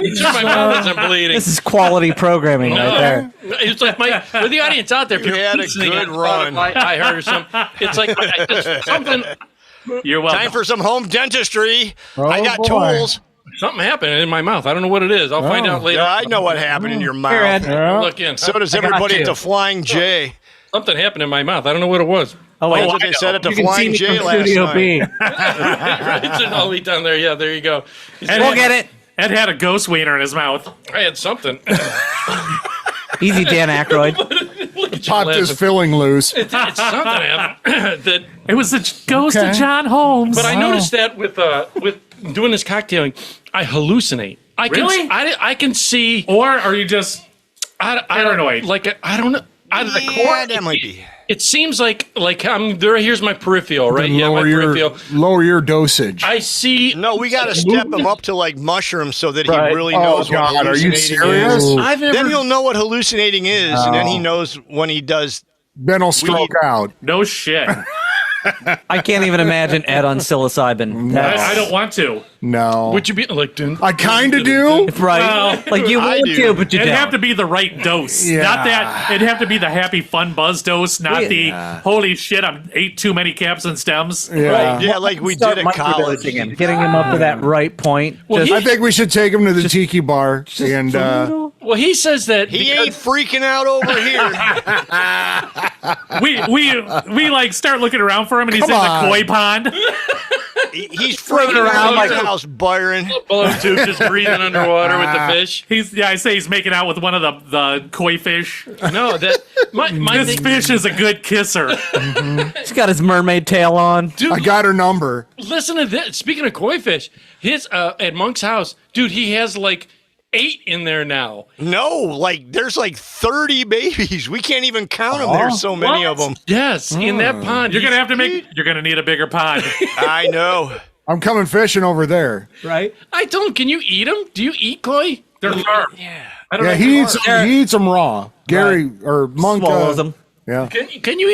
It's in my mouth as I'm bleeding. This is quality programming right there. It's like for the audience out there, if You you're had a listening good on run. Spotify, iHeart or something, it's like something. You're welcome. Time for some home dentistry. Oh, I got boy. tools. Something happened in my mouth. I don't know what it is. I'll find out later. Yeah, I know what happened in your mouth. Here, Ed. yeah. Look in. So does I got everybody at you. the Flying J. Something happened in my mouth. I don't know what it was. Oh, wait. That's what they said at the You can see Flying me J from last Studio night. B. It's an all down there. Yeah, there you go. We'll get it. Ed had a ghost wiener in his mouth. I had something. Easy, Dan Aykroyd. Look at you popped his laughing. filling loose. It's something happened that. It was the ghost Okay. of John Holmes. But I noticed that with doing this cocktailing, I hallucinate. I can, Really? I can see. Or are you just I paranoid? Like I don't know. Out of the Yeah, core, that might be. it seems like I'm there. Here's my peripheral, right? Yeah, my peripheral. Lower your dosage. I see. No, we got to step him up to like mushrooms so that Right. he really Oh, knows God, what are you hallucinating serious? is. I've never. Then he'll know what hallucinating is, and then he knows when he does Ben will stroke out. No shit. I can't even imagine Ed on psilocybin. I don't want to. No. Would you be like? I kind of do. Right. Well, like you I want do. to, but you It'd don't. have to be the right dose. Yeah. Not that. It'd have to be the happy fun buzz dose, not the Yeah. holy shit, I ate too many caps and stems. Yeah. Yeah, like we Start did at college. microdosing him, getting him up to that right point. Just- I think we should take him to the tiki bar and Well, he says that He ain't freaking out over here. We like start looking around for him, and he's Come in on. the koi pond. He's freaking around like house, Byron. Balloon tube just breathing underwater with the fish. I say he's making out with one of the koi fish. No, that my This thing, fish is a good kisser. He's got his mermaid tail on. dude. I got her number. Listen to this. Speaking of koi fish, his at Monk's house, dude, he has like 8 in there now. No, like there's like 30 babies. We can't even count them. There's so many of them. Yes, in that pond. You're gonna have to make. You're gonna need a bigger pond. I know. I'm coming fishing over there. Right? I don't. Can you eat them? Do you eat koi? They're carp. Yeah. I don't Yeah, know. he eats them raw. Gary or Monk Swallows them. Yeah. Can you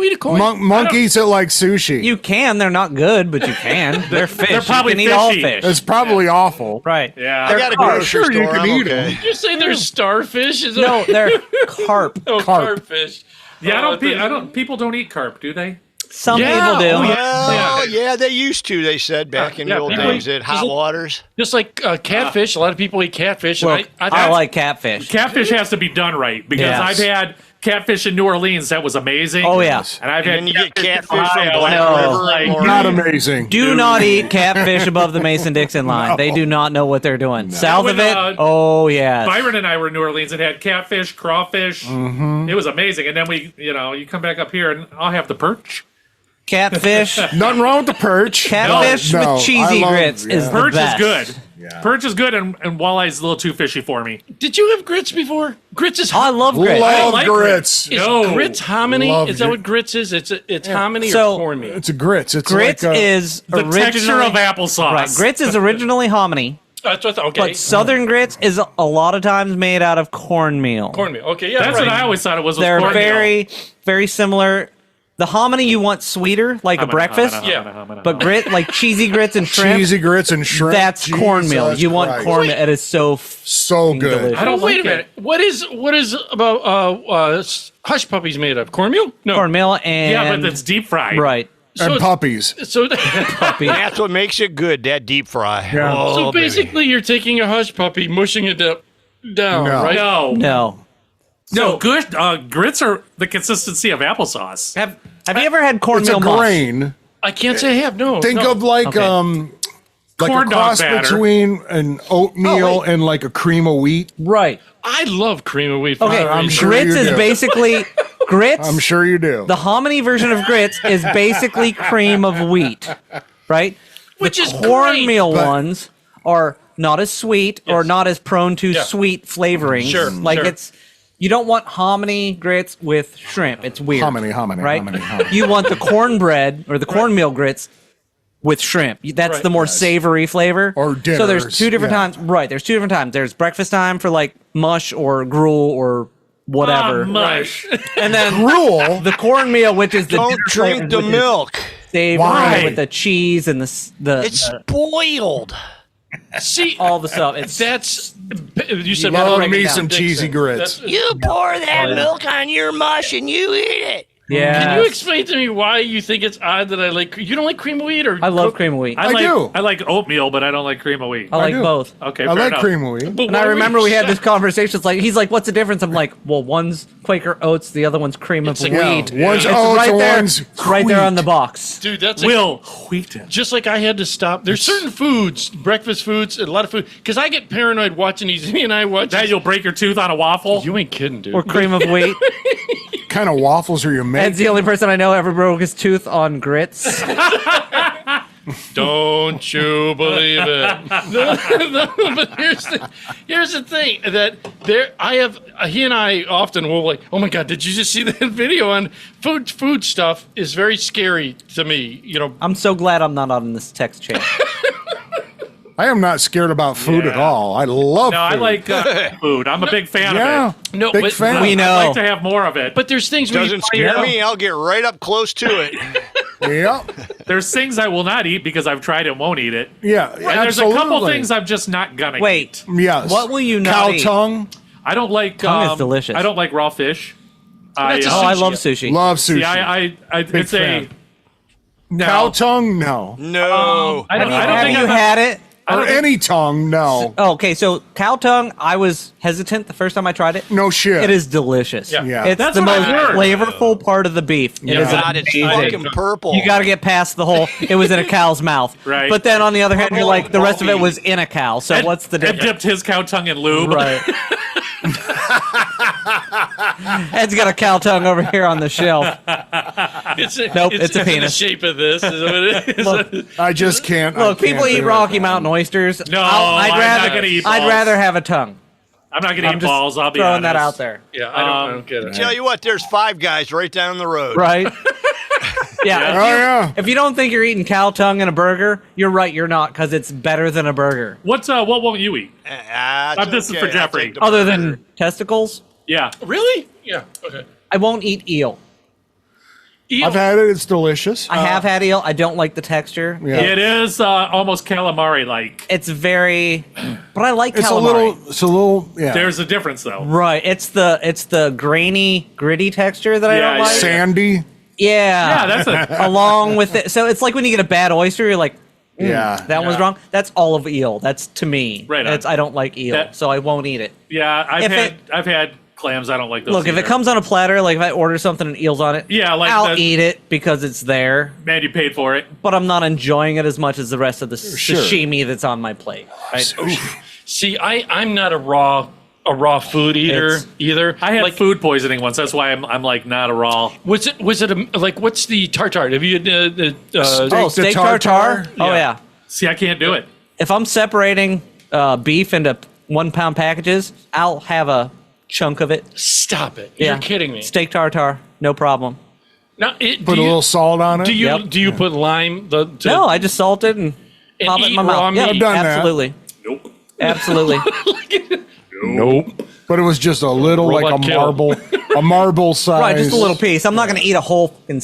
eat a koi? Monk eats it like sushi. You can. They're not good, but you can. They're fish. They're probably you can eat all fishy. fish. it's probably awful. Right. Yeah. I got a carp. grocery Sure, you store. can I'm eat okay. them. You say there's starfish? Is No, it? they're carp. Oh, carp. carpfish. Yeah. Oh, I don't. People don't eat carp, do they? Some Yeah, people do. oh, yeah. Well, yeah, they used to. They said back in Yeah, the old people- days at Hot Waters. Just like catfish. A lot of people eat catfish. Well, and I like catfish. Catfish has to be done right because Yes. I've had catfish in New Orleans that was amazing. Oh, yeah. And I've And had then you get catfish from Ohio. Black No. River. Like, or Not amazing. Do not eat catfish above the Mason-Dixon line. They do not know what they're doing. South of When, it, oh, yeah. Byron and I were in New Orleans and had catfish, crawfish. It was amazing. And then you come back up here and I'll have the perch. Catfish. Nothing wrong with the perch. Catfish No, with cheesy I love- grits is yeah. the Perch best. is good. Perch is good, and walleye a little too fishy for me. Did you have grits before? Grits is I love grits. Love like grits. Is No. grits hominy? Love Is that grit. what grits is? It's hominy So- or cornmeal? It's a grits. It's Grits like is The texture originally of applesauce. right. Grits is originally hominy, That's what. Okay. but Southern grits is a lot of times made out of cornmeal. cornmeal. Okay, yeah. That's right. what I always thought it was. They're cornmeal. very, very similar. The hominy you want sweeter, like a breakfast, but grit, like cheesy grits and shrimp, cheesy grits and shrimp. that's cornmeal. Jesus You want Christ. cornmeal. It is so So good. delicious. I don't. Wait a like minute. What is about hush puppies made of cornmeal? No. cornmeal and Yeah, but it's deep fried. right. And So- puppies. So, That's what makes it good, that deep fry. Yeah. Oh, so baby. basically, you're taking a hush puppy, mushing it down, No. right? No, No. good. Grits are the consistency of applesauce. Have you ever had It's a cornmeal mush? grain. I can't say I have. No. Think no. of like Okay. like Corn a dog cross batter. between an oatmeal and like a cream of wheat. Right. I love cream of wheat. for Okay. some I'm reason. sure grits you is do. basically grits. I'm sure you do. The hominy version of grits is basically cream of wheat, right? Which the is cornmeal But- ones are not as sweet or Yes. not as prone to Yeah. sweet flavorings. Sure, like sure. it's you don't want hominy grits with shrimp. It's weird. Hominy, right? hominy. You want the cornbread or the cornmeal grits with shrimp. That's Right. the more savory flavor. Or So there's dinners, two different yeah. times. Right. There's two different times. There's breakfast time for like mush or gruel or whatever. Mush. And then Rule. the cornmeal, which is the Don't dinner drink flavor, the which is milk. savory Why? with the cheese and the It's spoiled. See, all the stuff. It's that's you said. Love break it me down. some cheesy grits. You pour that milk on your mush and you eat it. yeah. Can you explain to me why you think it's odd that I like? You don't like cream of wheat, or I love cream of wheat. I do. I like oatmeal, but I don't like cream of wheat. I like do. both. Okay, I fair like enough. cream of wheat. But And I why would remember you we had shut- this conversation. It's like he's like, "What's the difference?" I'm like, "Well, one's Quaker oats, the other one's cream of It's like- wheat." Yeah, one's It's oats right and there. one's It's right there on wheat. the box. Dude, that's Will Wheaton. just like I had to stop. There's certain foods, breakfast foods, a lot of food, because I get paranoid watching these. He and I watch. That you'll break your tooth on a waffle. You ain't kidding, dude. Or cream of wheat. Kind of waffles are you Ed's make? the only person I know ever broke his tooth on grits. Don't you believe it? But here's the thing that there I have. He and I often will like. Oh my God! Did you just see that video on food? Food stuff is very scary to me. You know. I'm so glad I'm not on this text chain. I am not scared about food at all. I love No, I food. like food. I'm a big fan Yeah. of it. No, Big but fan. We know. I'd like to have more of it. But there's things where you Doesn't find scare out- me. I'll get right up close to it. Yep. There's things I will not eat because I've tried and won't eat it. Yeah. And there's a couple absolutely. things I'm just not gonna Wait. eat. Yes. What will you not Cow eat? tongue. I don't like Tongue is delicious. I don't like raw fish. I, That's a Oh, I Sushi. love sushi. Love sushi. see, I it's fan. a no. Cow tongue. No. No. I don't Have think you I've had it? Or any tongue. No. Oh, okay, so cow tongue, I was hesitant the first time I tried it. No shit. It is delicious. Yeah. It's That's the what most I heard. flavorful part of the beef. It is God, it's amazing. fucking purple. You got to get past the whole. It was in a cow's mouth. Right. But then on the other hand, you're like the rest of it was in a cow. So what's the Ed difference? dipped his cow tongue in lube. Right. Ed's got a cow tongue over here on the shelf. Nope, it's a in the penis. shape of this. Is what it is. Look, I just can't. Look, I can't people eat do it. Rocky Mountain oysters. No, I'd I'm rather not gonna eat I'd balls. rather have a tongue. I'm not gonna I'm eat just balls. I'll be throwing honest. that out there. Yeah, I don't get it. Tell you what, there's Five Guys right down the road. Right? Yeah. Oh yeah. If you don't think you're eating cow tongue in a burger, you're right. You're not, because it's better than a burger. What won't you eat? This is for Jeffrey. Other than testicles, Yeah. Really? Yeah. Okay. I won't eat eel. Eel. I've had it. It's delicious. I have had eel. I don't like the texture. Yeah. It is almost calamari like. It's very, but I like It's calamari. a little. Yeah. There's a difference though. Right. It's the grainy, gritty texture that I Yeah, don't like. sandy. Yeah. Yeah, that's a Along with it. So it's like when you get a bad oyster, you're like, Yeah. that one's wrong. That's all of eel. That's to me. Right on. I don't like eel, That- so I won't eat it. yeah. If I've had clams. I don't like those. Look, if either. it comes on a platter, like if I order something and eels on it, Yeah, like I'll the- eat it because it's there. man, you paid for it. But I'm not enjoying it as much as the rest of the Sure. sashimi that's on my plate. Right? See, I'm not a raw food eater It's- either. I had like, food poisoning once. That's why I'm like not a raw. Was it like what's the tartare? Have you Oh, steak tartare? tartare? Oh, Yeah. yeah. See, I can't do it. If I'm separating beef into 1 pound packages, I'll have a chunk of it. stop it? Yeah. You're kidding me. Steak tartare, no problem. Now, Put a little salt on it. Do you Yep. do you put lime? No, I just salt it and pop it in eat my raw mouth. Yeah, meat? I've done that. absolutely. Nope. Absolutely. Nope. But it was just a little, like a Robot kill. marble, a marble size. Right, just a little piece. I'm not going to eat a whole fucking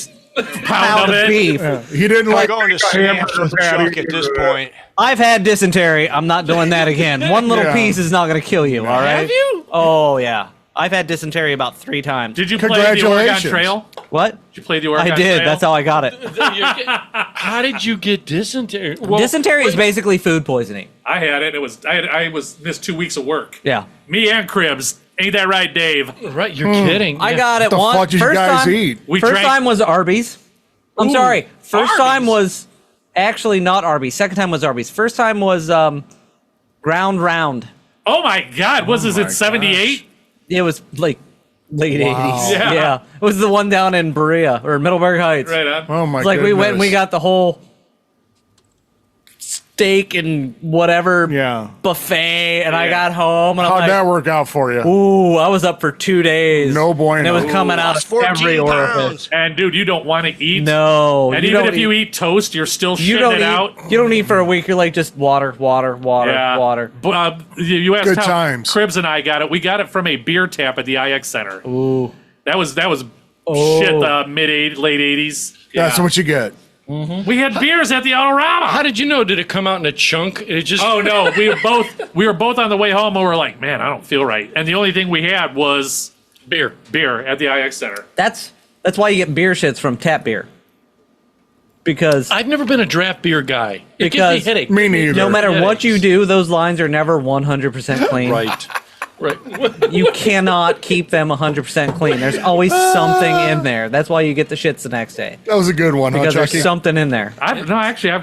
pound of it. beef. He didn't I'm like going to Sam's with Chuck at this point. I've had dysentery. I'm not doing that again. One little Yeah. piece is not going to kill you, all right? Have you? Oh, yeah. I've had dysentery about 3 times. Did you play the Oregon Congratulations. Trail? What? Did you play the Oregon I did. Trail? That's how I got it. How did you get dysentery? Well, Dysentery is basically food poisoning. I had it. It was I was missed 2 weeks of work. Yeah. Me and Cribs. Ain't that right, Dave? right. You're kidding. I Yeah. got it the once. fuck did you First guys time, eat? We First drank. time was Arby's. I'm Ooh, sorry. First time Arby's. was actually not Arby's. Second time was Arby's. First time was Ground Round. Oh my God! Was this my in '78? It was like late Wow. 80s. Yeah. It was the one down in Berea or Middleburg Heights. Right on. Oh my It's like we went and we goodness. got the whole steak and whatever Yeah. buffet, and I Yeah. got home and I'm How'd like, that work out for you? ooh, I was up for 2 days. No bueno. And it was coming out Lost of 14 every orifice. pounds. And dude, you don't want to eat. No, And you even don't if you eat toast, you're still you shitting don't it eat. out. You don't eat for a week. You're like just water, water, water, Yeah. water. But, you asked Good how times. Cribs and I got it. We got it from a beer tap at the IX Center. Ooh, That was Oh. shit. The late '80s. That's Yeah. what you get. We had beers at the Autorama. How did you know? Did it come out in a chunk? It just. Oh no, we were both on the way home and we were like, man, I don't feel right. And the only thing we had was beer. beer at the IX Center. that's why you get beer shits from tap beer. Because I've never been a draft beer guy. It gives Because- me headache. Me neither. no matter what headaches. you do, those lines are never 100% clean. Right. Right. You cannot keep them 100% clean. There's always something in there. That's why you get the shits the next day. That was a good one, huh, Because Chucky? there's something in there. I've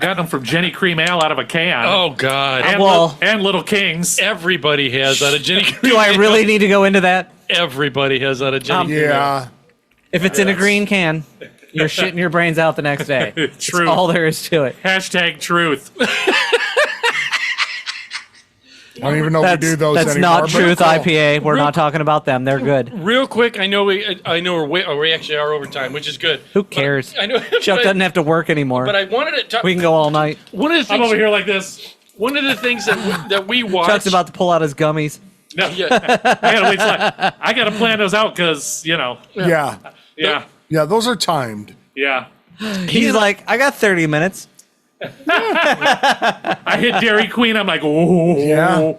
got them from Jenny Cream Ale out of a can. Oh God. and, well- and Little Kings. Everybody has that. A Jenny. Do I really need to go into that? Everybody has that. A Jenny. Yeah. If it's in a green can, you're shitting your brains out the next day. That's True. all there is to it. Hashtag truth. I don't even know if we do those That's anymore. not but Truth cool. IPA. We're not talking about them. They're good. Real quick, I know we actually are over time, which is good. Who cares? I know. Chuck doesn't have to work anymore. But I wanted to talk. We can go all night. One of the I'm things. over here like this. one of the things that we watch. Chuck's about to pull out his gummies. No, Yeah. I gotta wait till I gotta plan those out because Yeah. yeah, Those are timed. yeah. He's like, I got 30 minutes. I hit Dairy Queen. I'm like, oh Yeah.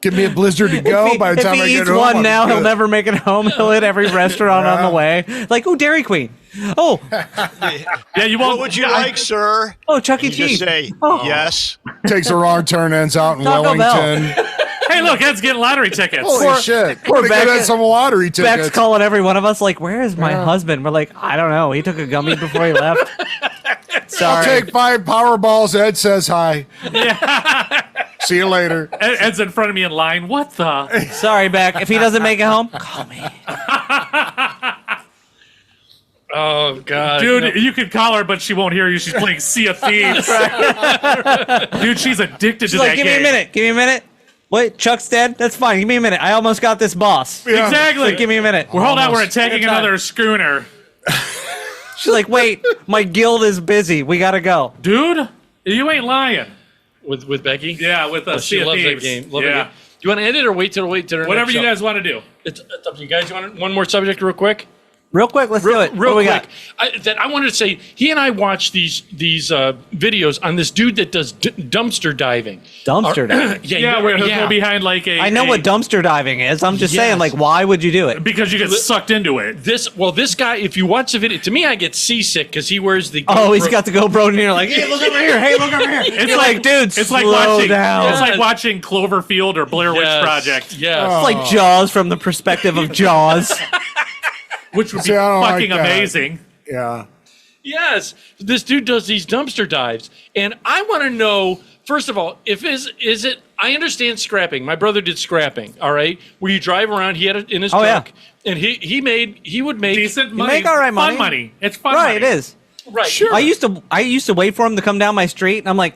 Give me a blizzard to go by the time if I he get eats home. one I'm now, he'll good. never make it home. He'll hit every restaurant on the way. Like, oh, Dairy Queen. Oh, yeah. You won't. What would you like, sir? oh, Chuck E. You just Cheese. say Oh. yes. Takes a wrong turn, ends out in Taco Bell. Wellington. Hey, look, Ed's getting lottery tickets. Holy shit. We're going to Beck- get some lottery Beck's tickets. calling every one of us like, where is my husband? We're like, I don't know. He took a gummy before he left. I'll Sorry. take 5 Powerballs. Ed says hi. See you later. Ed's in front of me in line. What the? Sorry, Beck. If he doesn't make it home, call me. Oh God, Dude, you can call her, but she won't hear you. She's playing Sea of Thieves. Dude, she's addicted She's to like, that give me a game. minute. Give me a minute. Wait, Chuck's dead? That's fine. Give me a minute. I almost got this boss. Yeah. Exactly. Like, give me a minute. We're hold on. We're Almost. attacking Good time. another schooner. She's like, wait, my guild is busy. We gotta go. Dude, you ain't lying. with Becky. Yeah, with Oh, Sea she of loves Thieves. that game. Love yeah. that game. Do you want to end it or wait till her Whatever next you show? guys want to do. It's up to you guys. You want one more subject real quick? Real quick, let's do it. Real What do we quick, got? I wanted to say he and I watched these videos on this dude that does dumpster diving. Dumpster diving. Yeah, we're go behind like a. I know what dumpster diving is. I'm just saying, Yes. like, why would you do it? because you get sucked into it. This guy, if you watch the video, to me I get seasick because he wears the. Oh, he's GoPro. got the GoPro and you're like, hey, look over here. Hey, look over here. It's You're like, dude, it's like slow watching. down. It's like watching Cloverfield or Blair Witch Yes, Project, Yes. It's like Jaws from the perspective of Jaws. which would be See, I don't like fucking that. amazing. Yeah. Yes, this dude does these dumpster dives, and I want to know first of all if is it. I understand scrapping. My brother did scrapping. All right, where you drive around. He had it in his Oh, yeah. truck, and he would make Decent money. make all right money. Fun money. It's fun Right, money. it is. right. Sure. I used to wait for him to come down my street, and I'm like,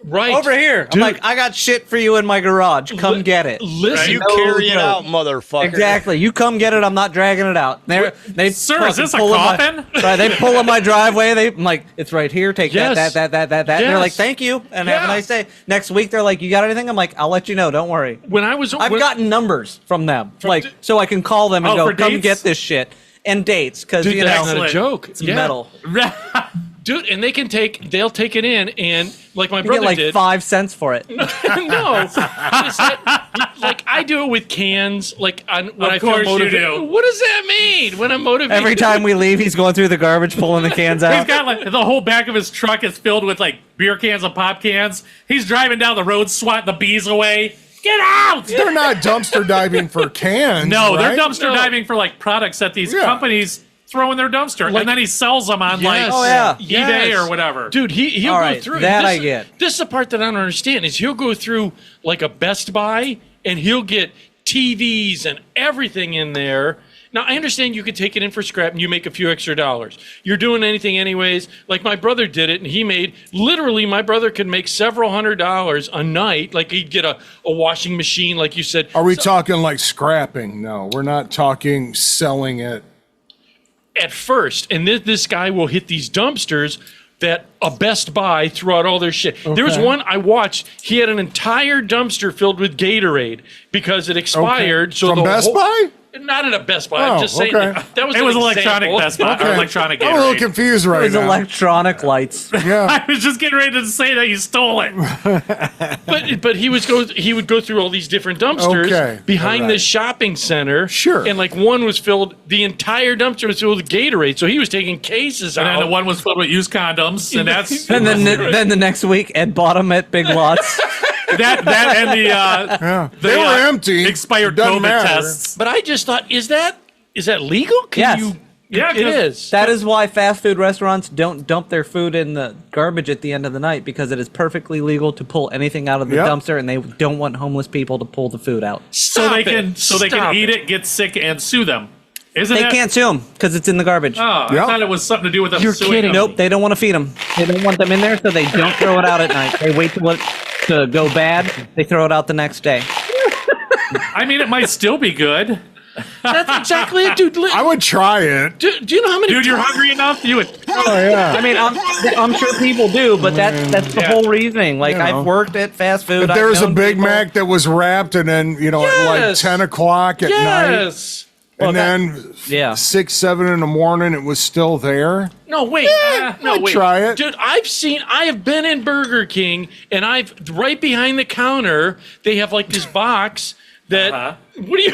Right over here. Dude. I'm like, I got shit for you in my garage. Come get it. Listen, You No carry it joke. out, motherfucker. Exactly. You come get it. I'm not dragging it out. They Sir, is fucking this a pull in my- coffin? right. They pull in my driveway. I'm like, it's right here. Take Yes. that. And they're Yes. like, thank you, and have Yeah. a nice day. Next week, they're like, you got anything? I'm like, I'll let you know. Don't worry. when I was I've when- gotten numbers from them, like, so I can call them and Oh, go, for come dates? get this shit. And dates, because, Dude, you that's know, not a Excellent. joke. it's Yeah. metal. Dude, and they'll take it in and like my You brother get like did. 5 cents for it. No, it's like I do it with cans. Like when I feel course you motivated. do. What does that mean? When I'm motivated. Every time we leave, he's going through the garbage, pulling the cans He's out. got like the whole back of his truck is filled with like beer cans and pop cans. He's driving down the road, swatting the bees away. Get out! They're not dumpster diving for cans. No, right? they're dumpster No. diving for like products that these Yeah. companies throw in their dumpster, Like- and then he sells them on like Yes. Oh, yeah. eBay Yes. or whatever. Dude, he'll All go right, through that this, I get. This is the part that I don't understand is he'll go through like a Best Buy and he'll get TVs and everything in there. Now I understand you could take it in for scrap and you make a few extra dollars. You're doing anything anyways. Like my brother did it and he made literally my brother could make several $100s a night. Like he'd get a washing machine, like you said. Are we talking like scrapping? No, we're not talking selling it. At first, and this guy will hit these dumpsters that a Best Buy threw out all their shit. There was one I watched. He had an entire dumpster filled with Gatorade because it expired. So From the Best whole- Buy? Not at a Best Buy. I'm Oh, just saying okay. that was It an was electronic example. Best Buy, or electronic I'm a little Gatorade. confused It right was now. electronic lights. Yeah. I was just getting ready to say that you stole it. But he would go through all these different dumpsters Okay, behind all this right. shopping center. Sure. And like one was filled, the entire dumpster was filled with Gatorade. So he was taking cases And out. then the one was filled with used condoms, and that's And then the next week, Ed bought them at Big Lots. that and the Yeah. They were empty. expired Doesn't COVID matter. tests. But I just thought, is that legal? Can Yes. you? Yeah, it 'cause is. That is why fast food restaurants don't dump their food in the garbage at the end of the night, because it is perfectly legal to pull anything out of the Yep. dumpster, and they don't want homeless people to pull the food out. So they Stop it. can Stop eat it, get sick, and sue them. Isn't They that? can't sue them because it's in the garbage. Oh, I Yep. thought it was something to do with them You're suing kidding. them. Nope, they don't want to feed them. They don't want them in there, so they don't throw it out at night. They wait till it to go bad. They throw it out the next day. I mean, it might still be good. That's exactly it, dude. I would try it. Do you know how many? Dude, you're hungry enough? You would. yeah. I mean, I'm sure people do, but that's the whole reasoning. Like, You know. I've worked at fast food. If there was a Big people. Mac that was wrapped, and then at like Yes. 10 o'clock at night, Yes. and then yeah. 6, 7 in the morning, it was still there. No, wait. No, I'd wait. try it. Dude, I have been in Burger King, and right behind the counter, they have like this box that. What do you.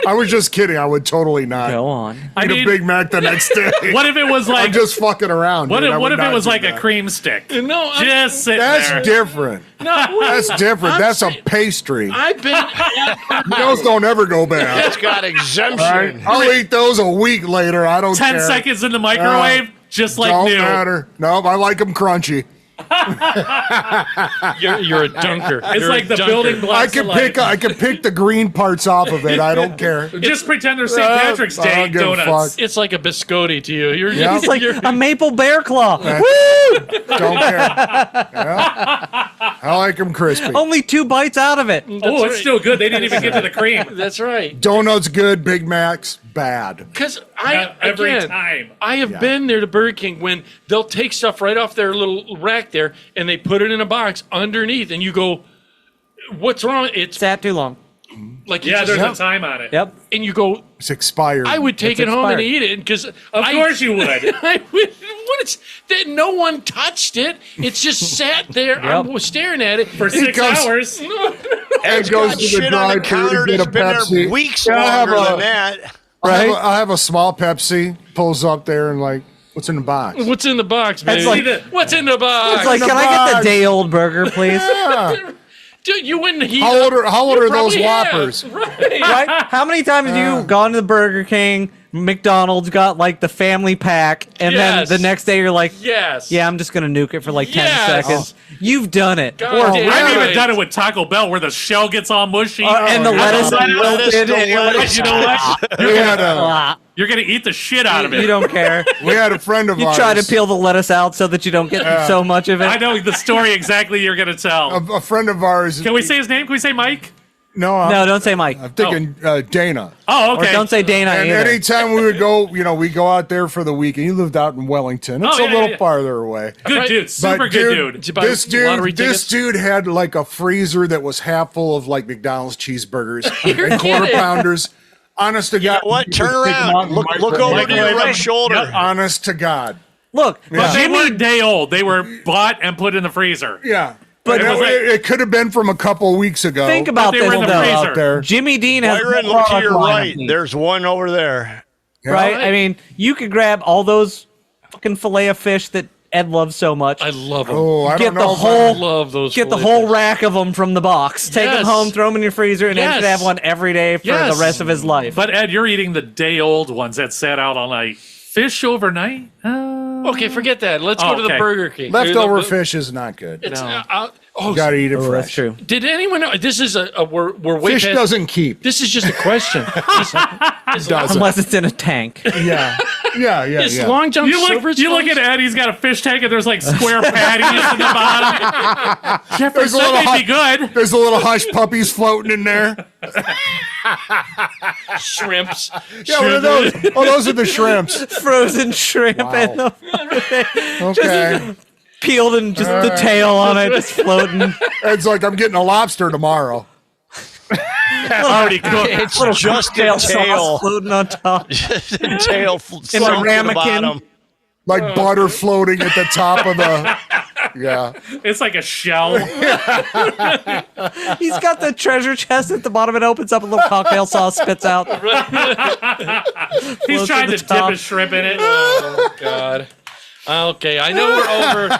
I was just kidding. I would totally not Go on. eat a Big Mac the next day. What if it was I'm like? just fucking around. What dude. I if, would what if it not was do like a that. cream stick? No, Just sitting That's there. different. That's different. That's a pastry. I've been. Those don't ever go bad. It's got exemption. Right? I'll eat those a week later. I don't 10 care. seconds in the microwave, just like Don't new. matter. Nope, I like them crunchy. You're a dunker. It's You're like a the dunker. building blocks. I can pick the green parts off of it. I don't care. Just pretend they're St. Patrick's I Day don't give a donuts. fuck. It's like a biscotti to you. You're Yeah. It's like you're, a maple bear claw. Woo! Don't care. Yeah. I like them crispy. Only 2 bites out of it. Oh, it's still good. They didn't even get to the cream. That's right. Donuts good. Big Macs bad. Because Every again, time. I have been there to Burger King when they'll take stuff right off their little rack there and they put it in a box underneath, and you go, "What's wrong?" It's Sat too long. like Yeah, there's Yeah. a time on it. Yep. and you go, It's expired. I would take It's it home and expired. eat it because Of course you would. I would. What is that? No one touched it. It's just sat there. I'm staring at it For 6 comes- hours. Ed goes Got to the shit on the drive-thru counter to get that's a been Pepsi. there weeks Yeah, I have longer a- than that. I have a small Pepsi. Pulls up there and like, what's in the box? What's in the box, baby? like- What's in the box? It's like, the can I get box. the day old burger, please? Yeah. Dude, you wouldn't heat How old up- are you those probably have. Whoppers? Right. Right? How many times have you gone to the Burger King, McDonald's, got like the family pack, and Yes. then the next day you're like, Yes. yeah, I'm just going to nuke it for like 10 Yes. seconds. You've done it. God Or- damn I've right. even done it with Taco Bell where the shell gets all mushy. and the lettuce The lettuce, wilted, the and you're like, lettuce. You know what? We had a "Ah." You're going to eat the shit out of You it. don't care. we had a friend of You ours. try to peel the lettuce out so that you don't get so much of it. I know the story exactly you're going to tell. A friend of ours. Can we say his name? Can we say Mike? No, No, don't say Mike. I'm thinking Dana. Oh, Or okay. don't say Dana And either. anytime we would go, we go out there for the weekend. He lived out in Wellington. It's Oh, a yeah, little yeah. farther away. Good dude. Super But good dude. Did you buy lottery This tickets? dude had like a freezer that was half full of like McDonald's cheeseburgers You're and quarter kidding. pounders. Honest to You know God, what? you Turn could stick 'em out around. in the Look over to microwave. your right shoulder. Honest to God, Look, But they Jimmy, weren't day old. They were bought and put in the freezer. yeah. But But it was like- it could have been from a couple weeks ago. think about they were this in the though. freezer. out there. Jimmy Dean has Byron, more look to product your line right. than me, There's one over there. right? Right. I mean, you could grab all those fucking fillet of fish that Ed loves so much. I love them. Oh, I Get don't the know. if whole- I love those. Get the filet whole fish. rack of them from the box. Take them Yes. home, throw them in your freezer, and Ed should Yes. have one every day for Yes. the rest of his life. But Ed, you're eating the day old ones that sat out all night. Fish overnight? Okay, forget that. Let's go to the okay. Burger King. leftover The- fish is not good. It's, No. oh, Got to eat it Oh, fresh. that's true. did anyone know? This is we're way Fish past. doesn't keep. This is just a question. Doesn't. Unless it's in a tank. Yeah. Yeah. Yeah. Is Yeah. Long John You Silver's look closed? at Ed, he's got a fish tank and there's like square patties in the bottom. There's a little That may be hush, good. there's a little hush puppies floating in there. shrimps. Yeah, what are those? Oh, those are the shrimps. Frozen shrimp Wow. and the Okay. peeled and just the tail on it just floating. It's like I'm getting a lobster tomorrow. Already cooked. It's just the Sauce tail. floating on top. The tail In sunk a to the ramekin. bottom. Like butter floating at the top of the. Yeah. It's like a shell. He's got the treasure chest at the bottom. It opens up, a little cocktail sauce spits out. He's Close trying to to the dip top. his shrimp in it. Oh God. Okay, I know we're over.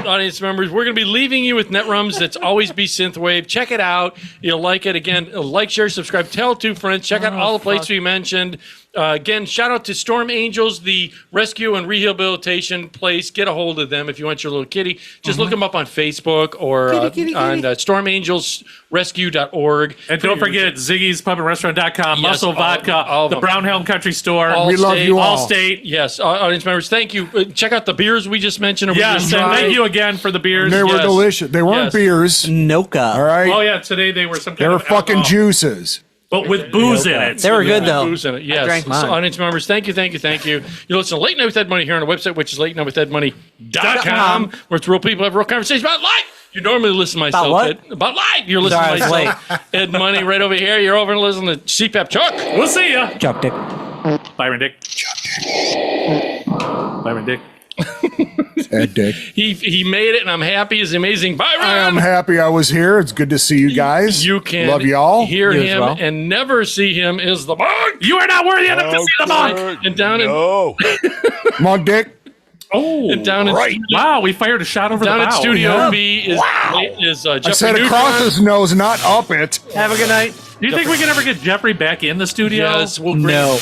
Audience members, we're going to be leaving you with NetRums. That's always be Synthwave. Check it out. You'll like it. Again, like, share, subscribe, tell 2 friends. Check out all the places we mentioned. Again, shout out to Storm Angels, the rescue and rehabilitation place. Get a hold of them if you want your little kitty. Just look them up on Facebook or on stormangelsrescue.org. And don't forget Ziggy's Pub and Restaurant.com, Yes, Muscle all- Vodka, all of the them. Brown Helm Country Store, We love you all. Allstate. Yes, audience members, thank you. Check out the beers we just mentioned. Yes, and thank you again for the beers. They were Yes. delicious. They weren't Yes. beers. Noka. All right. Oh yeah, today they were some They kind were of fucking alcohol. juices. But with booze in it. They were good though. Booze in it. Yes. drank mine. So audience members, thank you. You listen to Late Night with Ed Money here on our website, which is latenightwithedmoney.com, where it's real people have real conversations about life. You normally listen to myself. About what? About life. You're listening Sorry, to I was myself. Ed Money right over here. You're over and listening to CPAP Chuck. We'll see ya. Chuck Dick. Byron Dick. Byron Dick. Ed Dick. He made it, and I'm happy. He's amazing. Byron. I am happy I was here. It's good to see you guys. You can love y'all. hear You as him well. and never see him is the monk. You are not worthy enough to see the monk. And down Oh, Come on, Dick. in down in Wow, we fired a shot over down the in bow. Studio B is I Jeffrey said Neutron. across his nose, not up it. Have a good night. Do you think we can ever get Jeffrey back in the studio? Yes, we'll No.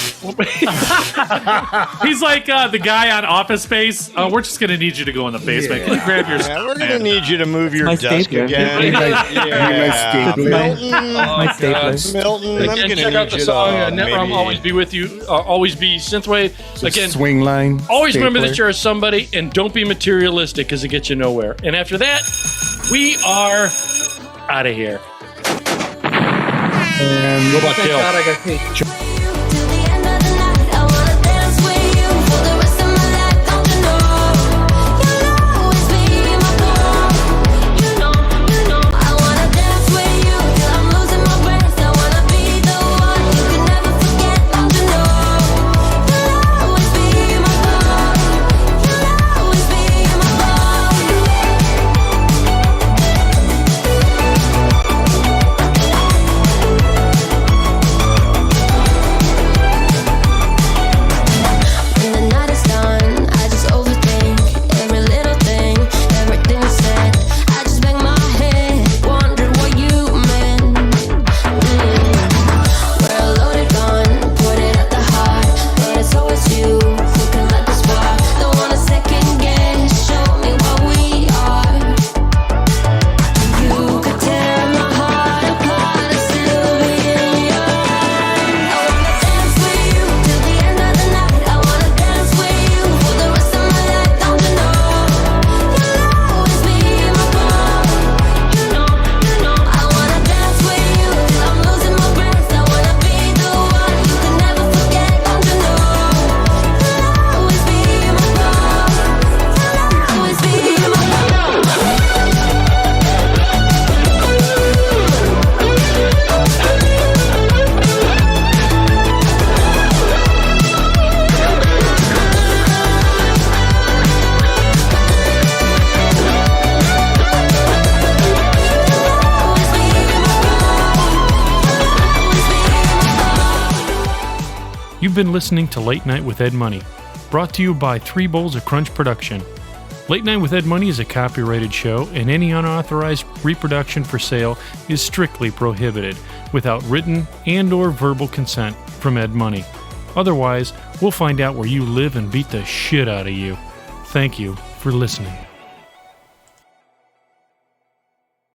He's like the guy on Office Space. We're just going to need you to go in the basement. Can you grab your... yeah, we're gonna need you to move your My desk stapler. again. Yeah, Milton. My stapler. Milton, I'm Again, gonna check out need the you song to Netrum, maybe- Always Be With You, Always Be Synthwave. Again, Swing line. always remember stapler. that you're a somebody and don't be materialistic because it gets you nowhere. And after that, we are out of here. And Go back, Dale. God, I got pee. Till the end of the night, I wanna dance with you for the rest of my life. Don't you know? You'll always be my girl. You know. I wanna dance with you till I'm losing my breath. I wanna be the one you can never forget. Don't you know? You'll always be my girl. You'll always be my girl. When the night is done, I just overthink every little thing, everything you said. I just bang my head, wondering what you meant. We're a loaded gun, put it at the heart, but it's always you who can let the spark. Don't want a second guess, show me what we are. You could tear my heart apart, and still be in your arms. I wanna dance with you till the end of the night. I wanna dance with you for the rest of my life. Don't you know? You'll always be my girl. You know. I wanna dance with you till I'm losing my breath. I wanna be the one you can never forget. Don't you know? You'll always be my girl. You'll always be my girl. You've been listening to Late Night with Ed Money, brought to you by 3 Bowls of Crunch Production. Late Night with Ed Money is a copyrighted show, and any unauthorized reproduction for sale is strictly prohibited without written and/or verbal consent from Ed Money. Otherwise, we'll find out where you live and beat the shit out of you. Thank you for listening.